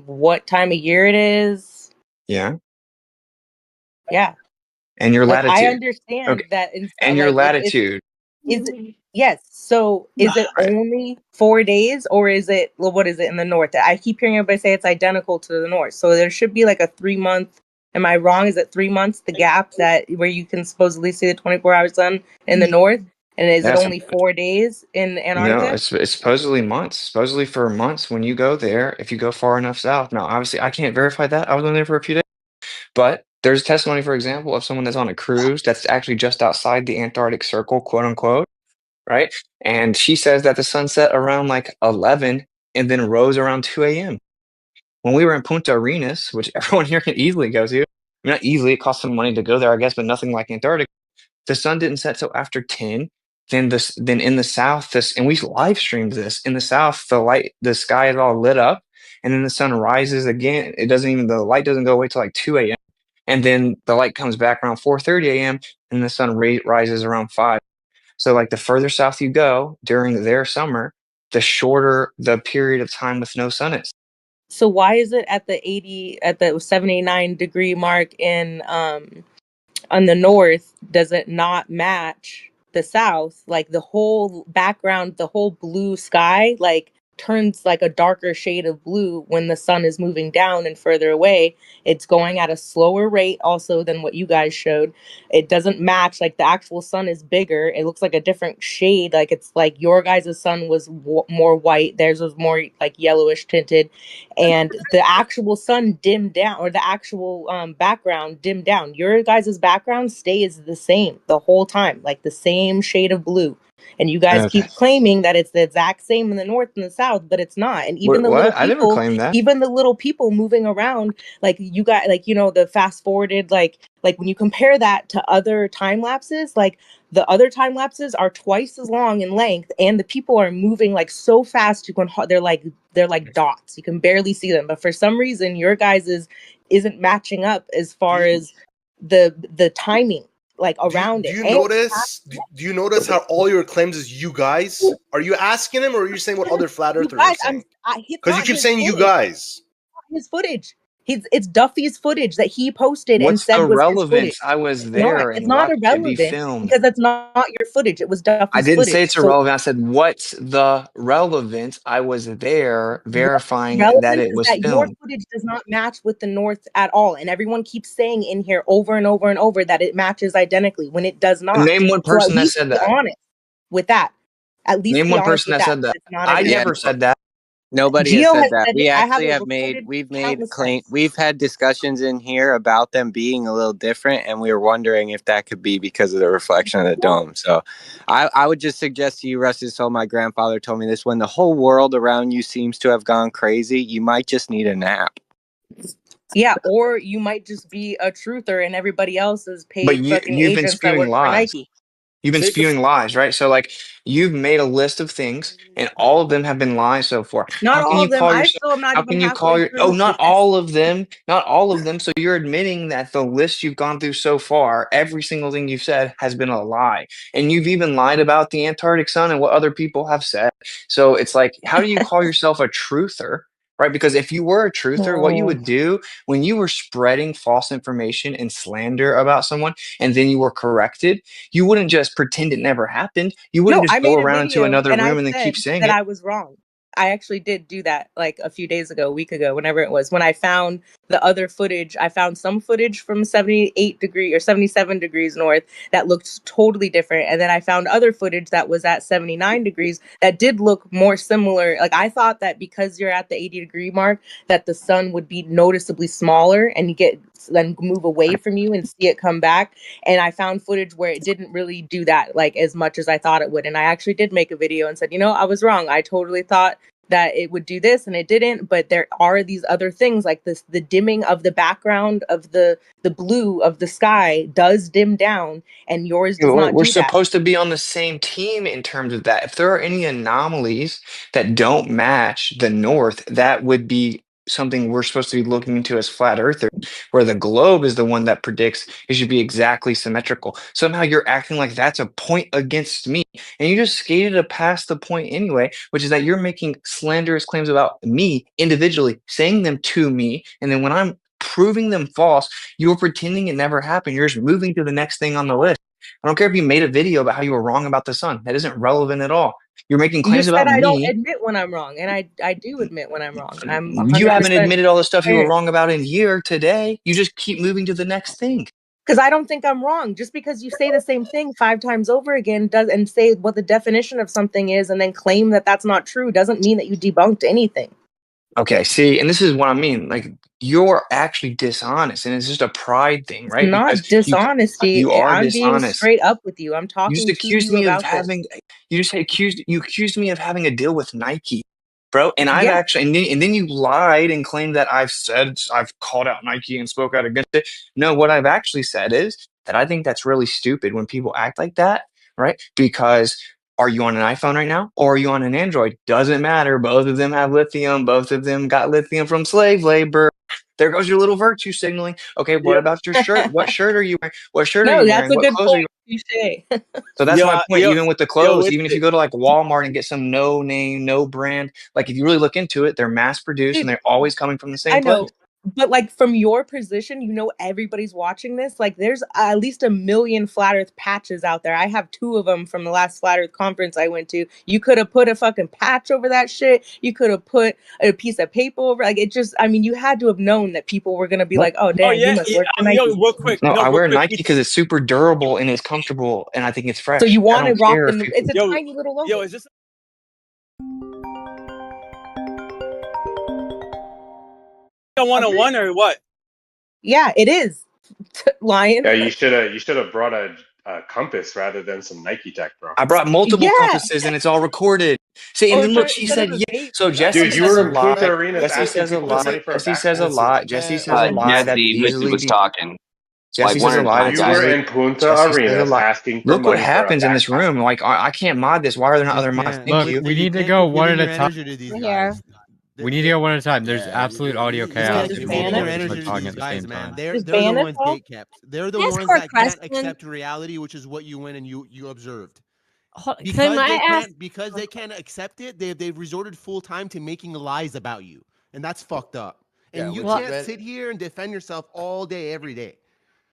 What time of year it is? Yeah, Yeah. and your Like, I latitude. Okay, understand that in and your like it's latitude. is it yes. So is it Right. only 4 days or is it, well, what is it in the north? I keep hearing everybody say it's identical to the north. So there should be like a 3 month. Am I wrong? Is it 3 months the gap that where you can supposedly see the 24-hour sun in the north? And is it Yes. only 4 days in No, Antarctica? it's supposedly months. Supposedly for months when you go there, if you go far enough south. Now, obviously, I can't verify that. I was only there for a few days, but there's testimony, for example, of someone that's on a cruise that's actually just outside the Antarctic Circle, quote unquote, right? And she says that the sun set around like 11 and then rose around 2 a.m. When we were in Punta Arenas, which everyone here can easily go to, I mean, not easily, it costs some money to go there, I guess, but nothing like Antarctica. The sun didn't set till after 10. Then in the south, this, and we live streamed this. In the south, the sky is all lit up, and then the sun rises again. The light doesn't go away till like 2 a.m. And then the light comes back around 4:30 a.m. and the sun rises around 5. So like the further south you go during their summer, the shorter the period of time with no sun is. So why is it at the 79-degree mark in on the north, does it not match the south? Like the whole background, the whole blue sky, like turns like a darker shade of blue when the sun is moving down and further away. It's going at a slower rate also than what you guys showed. It doesn't match. Like the actual sun is bigger. It looks like a different shade. Like it's like your guys' sun was more white. Theirs was more like yellowish tinted, and the actual sun dimmed down, or the actual background dimmed down. Your guys' background stays the same the whole time, like the same shade of blue. And you guys Okay. keep claiming that it's the exact same in the north and the south, but it's not. And even Wait, the little what? I never people, claimed that. even the little people moving around, like you got, like, you know, the fast forwarded, like when you compare that to other time lapses, like the other time lapses are twice as long in length, and the people are moving like so fast you can they're like dots. You can barely see them. But for some reason, your guys' isn't matching up as Do far you, as the timing, like do you around do it. you And notice do you notice how all your claims is you guys? Are you asking him or are you saying what other flat you earthers are guys, saying? it's Because you not keep his saying you footage. guys. His footage. It's Duffy's footage that he posted and What's the said was his footage. relevance? I was there It's and not watched it be irrelevant filmed. because that's not your footage. It was I Duffy's didn't say footage. it's So irrelevant. I said, what's the relevance? I was there what's verifying that relevant it is was that your filmed. footage does not match with the North at all. And everyone keeps saying in here over and over and over that it matches identically when it does not. Name one So at person that least said be that. honest with that. At least Name be one honest person with that that. said that. It's not I yeah, identical. never said that. nobody has Gio said has that. said We it. I have actually it have recorded made countless claim. times. We've had discussions in here about them being a little different, and we were wondering if that could be because of the reflection of the dome. So, I would just suggest to you, rest his soul. My grandfather told me this: when the whole world around you seems to have gone crazy, you might just need a nap. Yeah, or you might just be a truther and everybody else is But paid fucking you've been agents that spewing work for lies. Nike. You've been spewing lies, right? So like you've made a list of things and all of them have been lies so far. Not How can all you of them. call I yourself still am not how even can you call halfway your through not the list. all of them, not all of them. So you're admitting that the list you've gone through so far, every single thing you've said has been a lie. And you've even lied about the Antarctic sun and what other people have said. So it's like, how do you call yourself a truther? Right? Because if you were a truther, what you Oh. would do when you were spreading false information and slander about someone and then you were corrected, you wouldn't just pretend it never happened. You wouldn't No, just I go made a around into video another and I room and then keep said saying that it. I was wrong. I actually did do that like a few days ago, a week ago, whenever it was. When I found the other footage, I found some footage from 78 degrees or 77 degrees north that looked totally different. And then I found other footage that was at 79 degrees that did look more similar. Like I thought that because you're at the 80-degree mark, that the sun would be noticeably smaller and you get then move away from you and see it come back. And I found footage where it didn't really do that like as much as I thought it would. And I actually did make a video and said, you know, I was wrong. I totally thought that it would do this and it didn't, but there are these other things like this. The dimming of the background of the blue of the sky does dim down, and yours does not We're do that. supposed to be on the same team in terms of that. If there are any anomalies that don't match the north, that would be something we're supposed to be looking into as flat earthers, where the globe is the one that predicts it should be exactly symmetrical. Somehow you're acting like that's a point against me, and you just skated past the point anyway, which is that you're making slanderous claims about me individually, saying them to me, and then when I'm proving them false, you're pretending it never happened. You're just moving to the next thing on the list. I don't care if you made a video about how you were wrong about the sun. That isn't relevant at all. You're making You claims said about I don't me. admit when I'm wrong, and I do admit when I'm wrong. I'm You haven't 100% admitted all the stuff you were fair. wrong about in here today. You just keep moving to the next thing. Because I don't think I'm wrong. Just because you say the same thing 5 times over again does and say what the definition of something is and then claim that that's not true doesn't mean that you debunked anything. Okay, see, and this is what I mean. Like you're actually dishonest, and it's just a pride thing, right? Because Not dishonesty. you are I'm being dishonest. straight up with you. I'm You just talking to accused you me of about this. having. You accused me of having a deal with Nike, bro. And I've Yeah. actually and then you lied and claimed that I've called out Nike and spoke out against it. No, what I've actually said is that I think that's really stupid when people act like that, right? Because are you on an iPhone right now or are you on an Android? Doesn't matter. Both of them have lithium. Both of them got lithium from slave labor. There goes your little virtue signaling. Okay, what about your shirt? What shirt are you wearing? What shirt are No, you that's wearing? a What good clothes are you point. Touche. So that's my point. Yo, Even with the yo, clothes, even if you go to like Walmart and get some no name, no brand, like if you really look into it, they're mass produced and Dude, they're always coming from the same I know, place. but like from your position, you know everybody's watching this. Like there's at least 1 million flat Earth patches out there. I have 2 of them from the last flat Earth conference I went to. You could have put a fucking patch over that shit. You could have put a piece of paper over. Like it just, I mean, you had to have known that people were gonna be like, "Oh damn, he must work for Nike." Yo, real quick. No, No, I real wear quick. Nike because it's super durable and it's comfortable and I think it's fresh. So you I want to don't rock care if the? people. It's a Yo, tiny little logo. Yo, is this? A one-on-one or what? Yeah, it is. Lion. Yeah, you should have brought a compass rather than some Nike tech, bro. I brought multiple Yeah. compasses and it's all recorded. See, and Or then look, she instead of said, a yeah. vape. So Jesse Dude, you says were a in Punta lie. Arenas Jesse asking says a people to lie. money for a Jesse says a backflip. lie. Jesse says a lie that Jesse easily. was talking. Jesse Like says a lie one that's You were easily. in Punta Jesse says a Arenas lie. asking for Look what money for a happens in this backpack. room. Like I can't mod this. Why are there not other mods? Thank Look, you. we need to can't go keep one giving at your a time. energy to these Here. guys. We need to go one at a time. There's Yeah, absolute audio you chaos. can't Just keep We ban giving won't your it? be able energy to to talk these at the guys, same man. time. They're Just the ban it ones all? gate kept. They're the Can I ask ones her a that can't question? accept reality, which is what you went and you observed. So Because might they I ask? can't because they can't accept it, they've resorted full time to making lies about you. And that's fucked up. And Yeah, you which is can't bad. sit here and defend yourself all day, every day.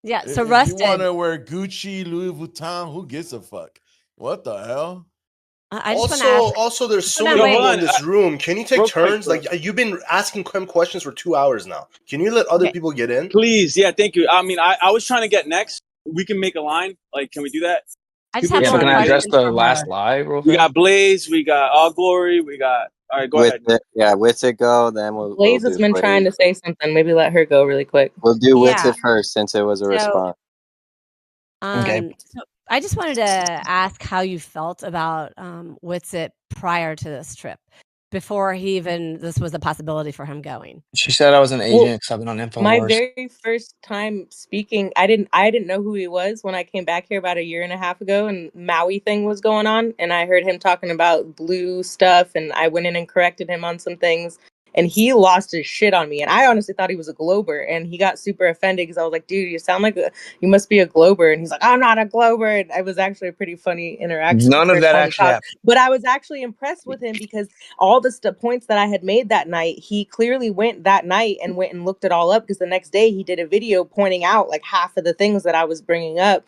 Yeah. So If you Rusted. want I to wear Gucci, Louis Vuitton, who gives a fuck? What the hell? just want to ask. Also, there's so No, many wait. people in this room. Can you take Real quick, turns? bro. Like you've been asking Clem questions for 2 hours now. Can you let other Okay. people get in? Please, yeah, thank you. I mean, I was trying to get next. We can make a line. Like, can we do that? I just People have are Yeah, but one can trying I to get in. address question the for last her. lie real We fast? got Blaze. We got All Glory. We got. All right, go With ahead. it, yeah, Witsit go. Then we'll Blaze do has been trying Blaze. to say something. Maybe let her go really quick. We'll do Yeah. Witsit first since it was a So, response. Okay. so I just wanted to ask how you felt about Witsit prior to this trip, before this was a possibility for him going. She said I was an Well, agent because I've been on my InfoWars. very first time speaking, I didn't know who he was when I came back here about 1.5 years ago, and Maui thing was going on, and I heard him talking about blue stuff, and I went in and corrected him on some things, and he lost his shit on me, and I honestly thought he was a Glober, and he got super offended because I was like, dude, you sound like you must be a Glober, and he's like, I'm not a Glober, and it was actually a pretty funny interaction. None of that actually happened. But I was actually impressed with him because all the points that I had made that night, he clearly went that night and went and looked it all up, because the next day he did a video pointing out like half of the things that I was bringing up.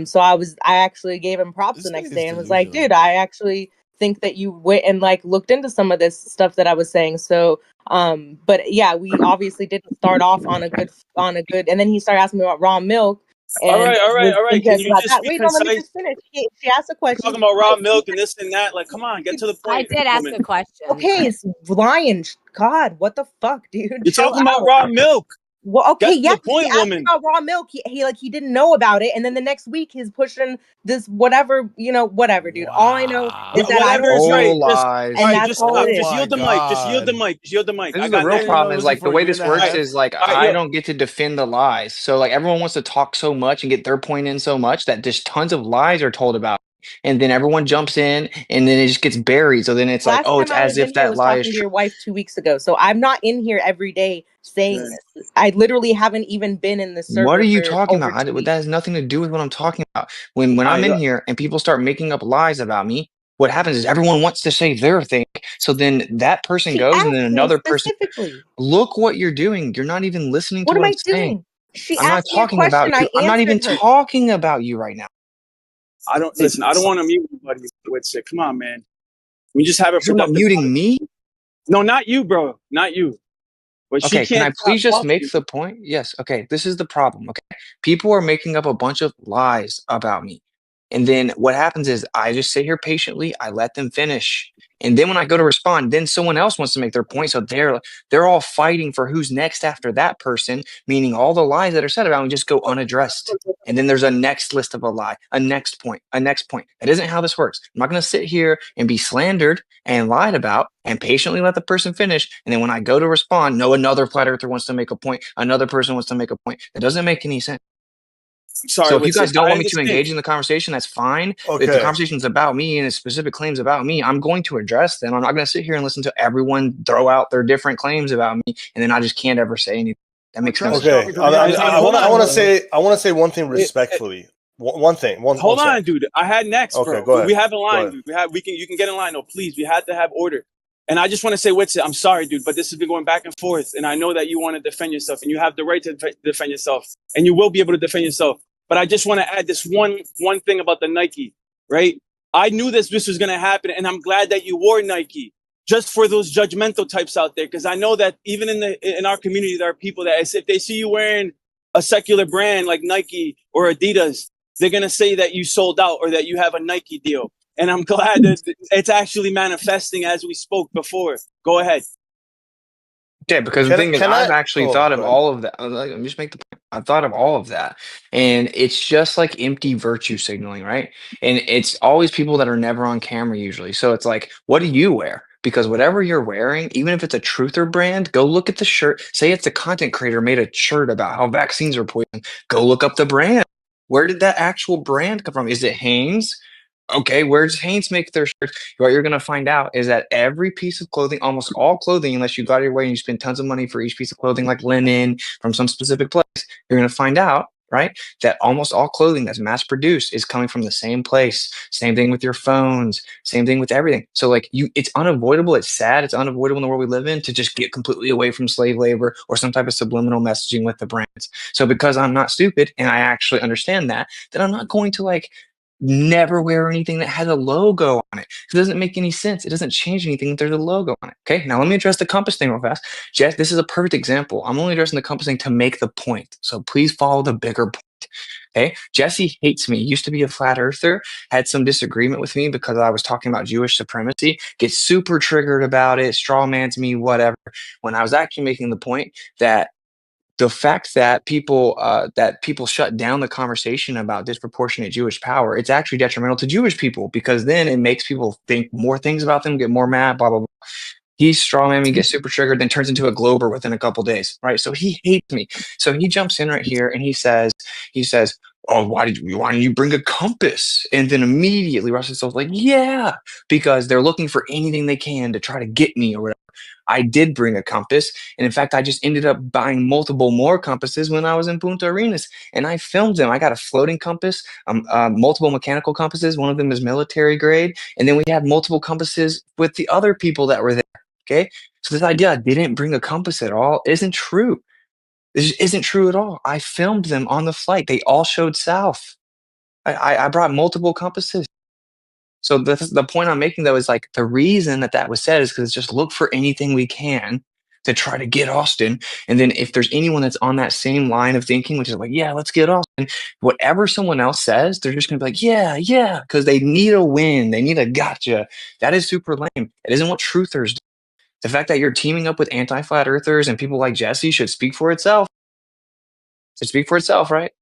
So I actually gave him props the next day and was like, dude, I actually think that you went and like looked into some of this stuff that I was saying. So, but yeah, we obviously didn't start off on a good, and then he started asking me about raw milk. All And right, all right, was all right. Can interested you about just that. be Wait, no, let me concise? just finish. She asked a question. Talking about raw milk and this and that. Like, come on, get to the I point, did ask woman. a question. Okay, it's lying. God, what the fuck, dude? You're Chill talking about out. raw milk. Well, okay, Get to yeah, the point, he asked me woman. about raw milk. He didn't know about it, and then the next week he's pushing this whatever, whatever, dude. All I know is that I Whatever don't is right. know, Whole Just, lies. all and right, that's just all stop. it Oh is. Just my yield the mic. Just yield the god. mic. Just yield the mic. This I is the got real next. Danny problem knows is you like the for a way year this and a works half. is like All right, I yo. don't get to defend the lies. So like everyone wants to talk so much and get their point in so much that just tons of lies are told about. And then everyone jumps in and then it just gets buried. So then it's like, Last oh, time it's I as was in if here that was lie is talking to true. your wife 2 weeks ago, so I'm not in here every day saying Right. this. I literally haven't even been in the What are server you for talking over about? two That weeks. has nothing to do with what I'm talking about. When All I'm right, in yo. here and people start making up lies about me, what happens is everyone wants to say their thing. So then that person She goes and then asked me another person. specifically. Look what you're doing. You're not even listening to What am what I'm I saying. doing? She I'm not asked me a talking about question. I you. I'm not even answered her. talking about you right now. I don't listen. I don't want to mute anybody with it. Come on, man. We just have a You're talking about productive. muting me? No, not you, bro. Not you. But she Okay, can I can't stop please just make talking. the point? Yes. Okay, this is the problem. Okay, people are making up a bunch of lies about me. And then what happens is I just sit here patiently, I let them finish. And then when I go to respond, then someone else wants to make their point. So they're all fighting for who's next after that person, meaning all the lies that are said about me just go unaddressed. And then there's a next list of a lie, a next point, a next point. That isn't how this works. I'm not going to sit here and be slandered and lied about and patiently let the person finish. And then when I go to respond, no, another flat earther wants to make a point. Another person wants to make a point. That doesn't make any sense. Sorry, So if you what's it? guys don't I want me to understand. engage in the conversation, that's fine. But if the Okay. conversation is about me and it's specific claims about me, I'm going to address them. I'm not going to sit here and listen to everyone throw out their different claims about me, and then I just can't ever say anything. That makes no sense. Okay. I Hold want on, to bro. say one thing respectfully. One thing. One Hold sec. on, dude. I had next, Okay, bro. go ahead. We have a Go line, ahead. dude. You can get in line. No, please. We had to have order. And I just want to say, Witsit, I'm sorry, dude, but this has been going back and forth. And I know that you want to defend yourself, and you have the right to defend yourself, and you will be able to defend yourself. But I just want to add this one thing about the Nike, right? I knew this was going to happen, and I'm glad that you wore Nike just for those judgmental types out there, because I know that even in our community, there are people that if they see you wearing a secular brand like Nike or Adidas, they're going to say that you sold out or that you have a Nike deal. And I'm glad that it's actually manifesting as we spoke before. Go ahead. Yeah, because the thing is, Can I've I? actually Oh, thought go of ahead. all of that. Let me just make the point. I've thought of all of that. And it's just like empty virtue signaling, right? And it's always people that are never on camera usually. So it's like, what do you wear? Because whatever you're wearing, even if it's a truther brand, go look at the shirt. Say it's a content creator made a shirt about how vaccines are poison. Go look up the brand. Where did that actual brand come from? Is it Hanes? Okay, where does Hanes make their shirts? What you're gonna find out is that every piece of clothing, almost all clothing, unless you got your way and you spend tons of money for each piece of clothing, like linen from some specific place, you're gonna find out, right, that almost all clothing that's mass produced is coming from the same place. Same thing with your phones, same thing with everything. So like it's unavoidable, it's sad, it's unavoidable in the world we live in to just get completely away from slave labor or some type of subliminal messaging with the brands. So because I'm not stupid and I actually understand that, then I'm not going to like never wear anything that has a logo on it. It doesn't make any sense. It doesn't change anything if there's a logo on it. Okay, now let me address the compass thing real fast. Jess, this is a perfect example. I'm only addressing the compass thing to make the point. So please follow the bigger point. Okay, Jesse hates me. Used to be a flat earther, had some disagreement with me because I was talking about Jewish supremacy, gets super triggered about it, straw mans me, whatever. When I was actually making the point that the fact that people shut down the conversation about disproportionate Jewish power, it's actually detrimental to Jewish people because then it makes people think more things about them, get more mad, blah blah blah. He's strawman me, gets super triggered, then turns into a glober within a couple days, right? So he hates me. So he jumps in right here and he says, "Oh, why didn't you bring a compass?" And then immediately Russell's like, "Yeah, because they're looking for anything they can to try to get me or whatever." I did bring a compass. And in fact, I just ended up buying multiple more compasses when I was in Punta Arenas and I filmed them. I got a floating compass, multiple mechanical compasses. One of them is military grade. And then we had multiple compasses with the other people that were there. Okay. So this idea I didn't bring a compass at all isn't true. This isn't true at all. I filmed them on the flight. They all showed south. I brought multiple compasses. So the point I'm making though is like the reason that was said is because just look for anything we can to try to get Austin. And then if there's anyone that's on that same line of thinking, which is like, yeah, let's get Austin, whatever someone else says, they're just gonna be like, yeah, because they need a win, they need a gotcha. That is super lame. It isn't what truthers do. The fact that you're teaming up with anti-flat earthers and people like Jesse should speak for itself. Should speak for itself, right?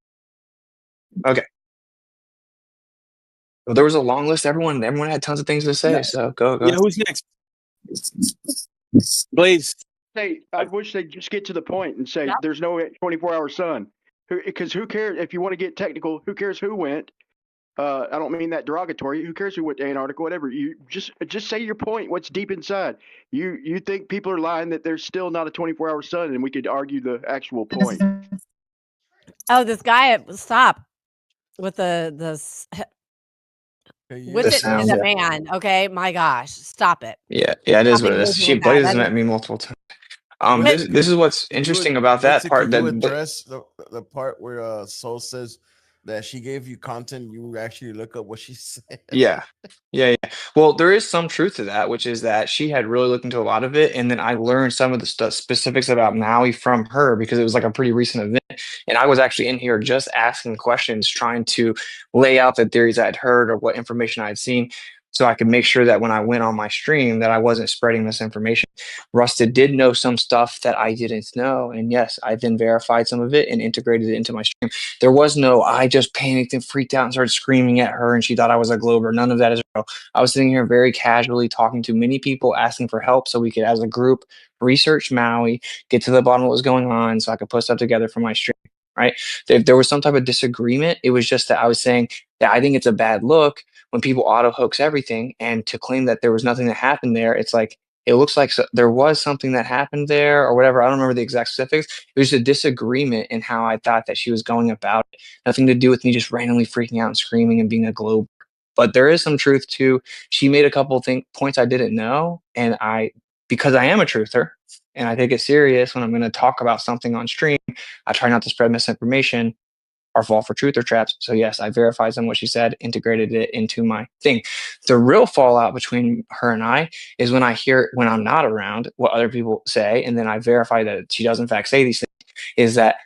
Okay. Well, there was a long list. Everyone had tons of things to say. Yeah. So go. Yeah, who's next? Blaze. Hey, I wish they'd just get to the point and say there's no 24-hour sun. Because who cares? If you want to get technical, who cares who went? I don't mean that derogatory. Who cares who went to Antarctica? Whatever. You just say your point. What's deep inside? You think people are lying that there's still not a 24-hour sun, and we could argue the actual point. Oh, this guy! Stop with the Witsit is a man. Okay, my gosh, stop it. Yeah, it is what it is. Blaze has met me multiple times. This is what's interesting about that part. Could you address the part where Soul says that she gave you content, you actually look up what she said? Yeah. Well, there is some truth to that, which is that she had really looked into a lot of it, and then I learned some of the specifics about Maui from her because it was like a pretty recent event, and I was actually in here just asking questions, trying to lay out the theories I'd heard or what information I'd seen, so I could make sure that when I went on my stream that I wasn't spreading misinformation. Rusted did know some stuff that I didn't know, and yes, I then verified some of it and integrated it into my stream. There was no, I just panicked and freaked out and started screaming at her and she thought I was a Glober. None of that is real. I was sitting here very casually talking to many people, asking for help so we could, as a group, research Maui, get to the bottom of what was going on so I could put stuff together for my stream. Right? If there was some type of disagreement, it was just that I was saying that I think it's a bad look when people auto hoax everything, and to claim that there was nothing that happened there, it's like, it looks like there was something that happened there or whatever. I don't remember the exact specifics. It was a disagreement in how I thought that she was going about it. Nothing to do with me just randomly freaking out and screaming and being a globe. But there is some truth to, she made a couple of points I didn't know. And because I am a truther and I take it serious when I'm going to talk about something on stream, I try not to spread misinformation or fall for truth or traps. So yes, I verified some what she said, integrated it into my thing. The real fallout between her and I is when I hear, when I'm not around, what other people say, and then I verify that she does in fact say these things, is that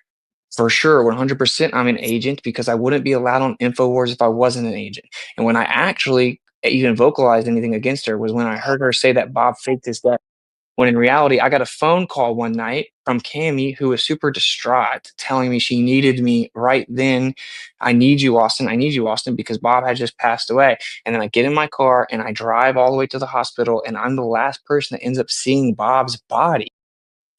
for sure, 100% I'm an agent, because I wouldn't be allowed on InfoWars if I wasn't an agent. And when I actually even vocalized anything against her was when I heard her say that Bob faked his death. When in reality, I got a phone call one night from Cammie, who was super distraught, telling me she needed me right then. I need you, Austin. I need you, Austin, because Bob had just passed away. And then I get in my car and I drive all the way to the hospital, and I'm the last person that ends up seeing Bob's body.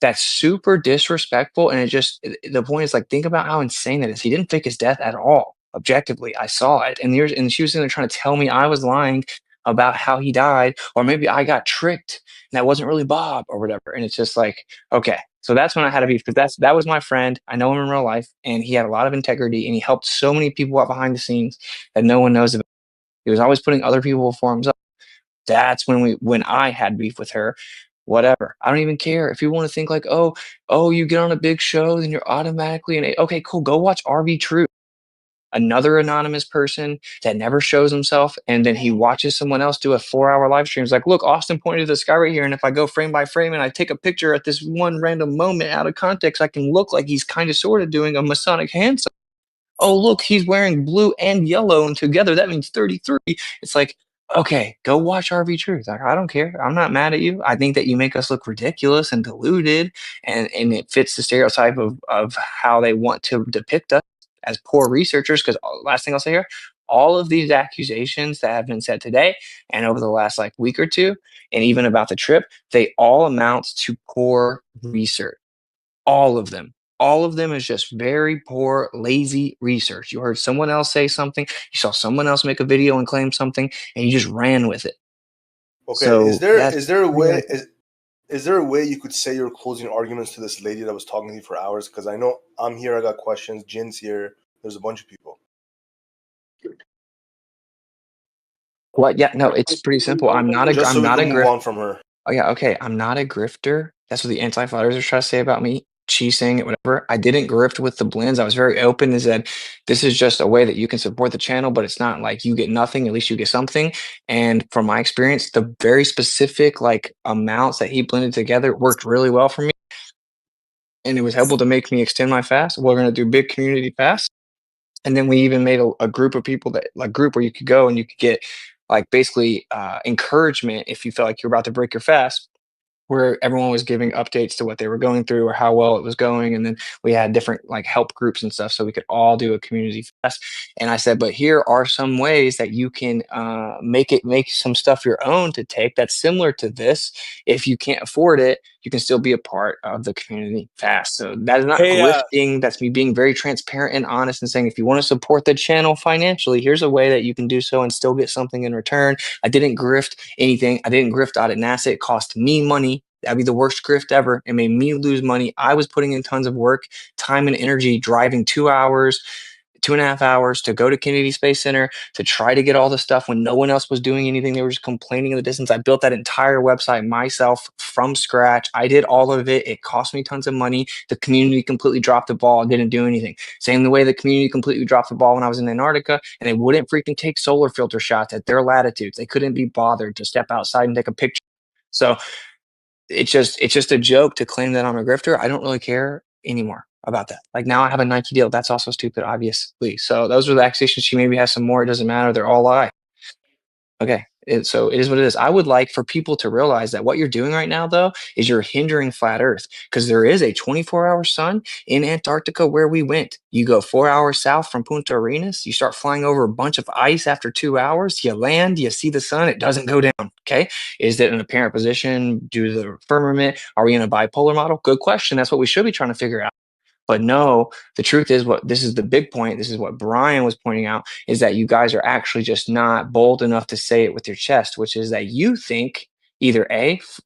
That's super disrespectful. And the point is, like, think about how insane that is. He didn't fake his death at all. Objectively, I saw it. And she was in there trying to tell me I was lying about how he died, or maybe I got tricked and that wasn't really Bob or whatever. And it's just like, okay. So that's when I had to be, because that was my friend. I know him in real life, and he had a lot of integrity, and he helped so many people out behind the scenes that no one knows about. He was always putting other people's forums up. That's when I had beef with her. Whatever. I don't even care. If you want to think like, oh, you get on a big show, then you're automatically okay, cool. Go watch RV True. Another anonymous person that never shows himself, and then he watches someone else do a 4-hour live stream. It's like, look, Austin pointed to the sky right here, and if I go frame by frame and I take a picture at this one random moment out of context, I can look like he's kind of sort of doing a Masonic hand sign. Oh, look, he's wearing blue and yellow, and together that means 33. It's like, okay, go watch RV Truth. I don't care. I'm not mad at you. I think that you make us look ridiculous and deluded, and it fits the stereotype of how they want to depict us as poor researchers. Because last thing I'll say here, all of these accusations that have been said today and over the last week or two, and even about the trip, they all amount to poor research. All of them. All of them is just very poor, lazy research. You heard someone else say something, you saw someone else make a video and claim something, and you just ran with it. Okay, so is there a way you could say your closing arguments to this lady that was talking to you for hours? Because I know I'm here, I got questions, Jin's here, there's a bunch of people. What? Yeah, no, it's pretty simple. I'm not a grifter. Move on from her. Oh yeah, okay. I'm not a grifter. That's what the anti-fighters are trying to say about me. she's saying it, whatever. I didn't grift with the blends. I was very open and said, this is just a way that you can support the channel, but it's not like you get nothing, at least you get something. And from my experience, the very specific like amounts that he blended together worked really well for me. And it was able to make me extend my fast. We're going to do big community fasts. And then we even made a group of people that like group where you could go and you could get like basically encouragement if you felt like you're about to break your fast, where everyone was giving updates to what they were going through or how well it was going. And then we had different like help groups and stuff so we could all do a community fest. And I said, but here are some ways that you can make some stuff your own to take that's similar to this. If you can't afford it, you can still be a part of the community fast. So that is not Hey, grifting. That's me being very transparent and honest and saying, if you want to support the channel financially, here's a way that you can do so and still get something in return. I didn't grift anything. I didn't grift out at NASA. It cost me money. That'd be the worst grift ever. It made me lose money. I was putting in tons of work, time, and energy, driving 2 hours, 2.5 hours to go to Kennedy Space Center to try to get all the stuff when no one else was doing anything. They were just complaining in the distance. I built that entire website myself from scratch. I did all of it. It cost me tons of money. The community completely dropped the ball and didn't do anything. Same the way the community completely dropped the ball when I was in Antarctica, and they wouldn't freaking take solar filter shots at their latitudes. They couldn't be bothered to step outside and take a picture. So it's just a joke to claim that I'm a grifter. I don't really care anymore about that. Like now I have a Nike deal. That's also stupid, obviously. So those are the accusations. She maybe has some more. It doesn't matter. They're all lie. Okay. So it is what it is. I would like for people to realize that what you're doing right now, though, is you're hindering flat Earth because there is a 24-hour sun in Antarctica where we went. You go 4 hours south from Punta Arenas. You start flying over a bunch of ice after 2 hours. You land, you see the sun. It doesn't go down. Okay. Is it an apparent position due to the firmament? Are we in a bipolar model? Good question. That's what we should be trying to figure out. But no, the truth is this is the big point. This is what Brian was pointing out is that you guys are actually just not bold enough to say it with your chest, which is that you think either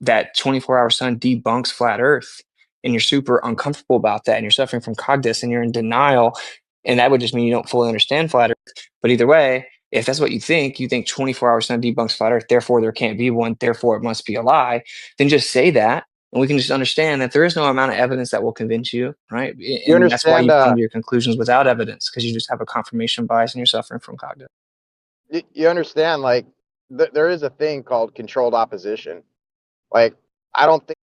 that 24-hour sun debunks flat Earth and you're super uncomfortable about that and you're suffering from cognitus and you're in denial. And that would just mean you don't fully understand flat Earth. But either way, if that's what you think 24-hour sun debunks flat Earth, therefore there can't be one, therefore it must be a lie, then just say that. And we can just understand that there is no amount of evidence that will convince you, right? You And that's why understand? you come to your conclusions without evidence, because you just have a confirmation bias and you're suffering from cognitive. You understand? Like there is a thing called controlled opposition. Like I don't think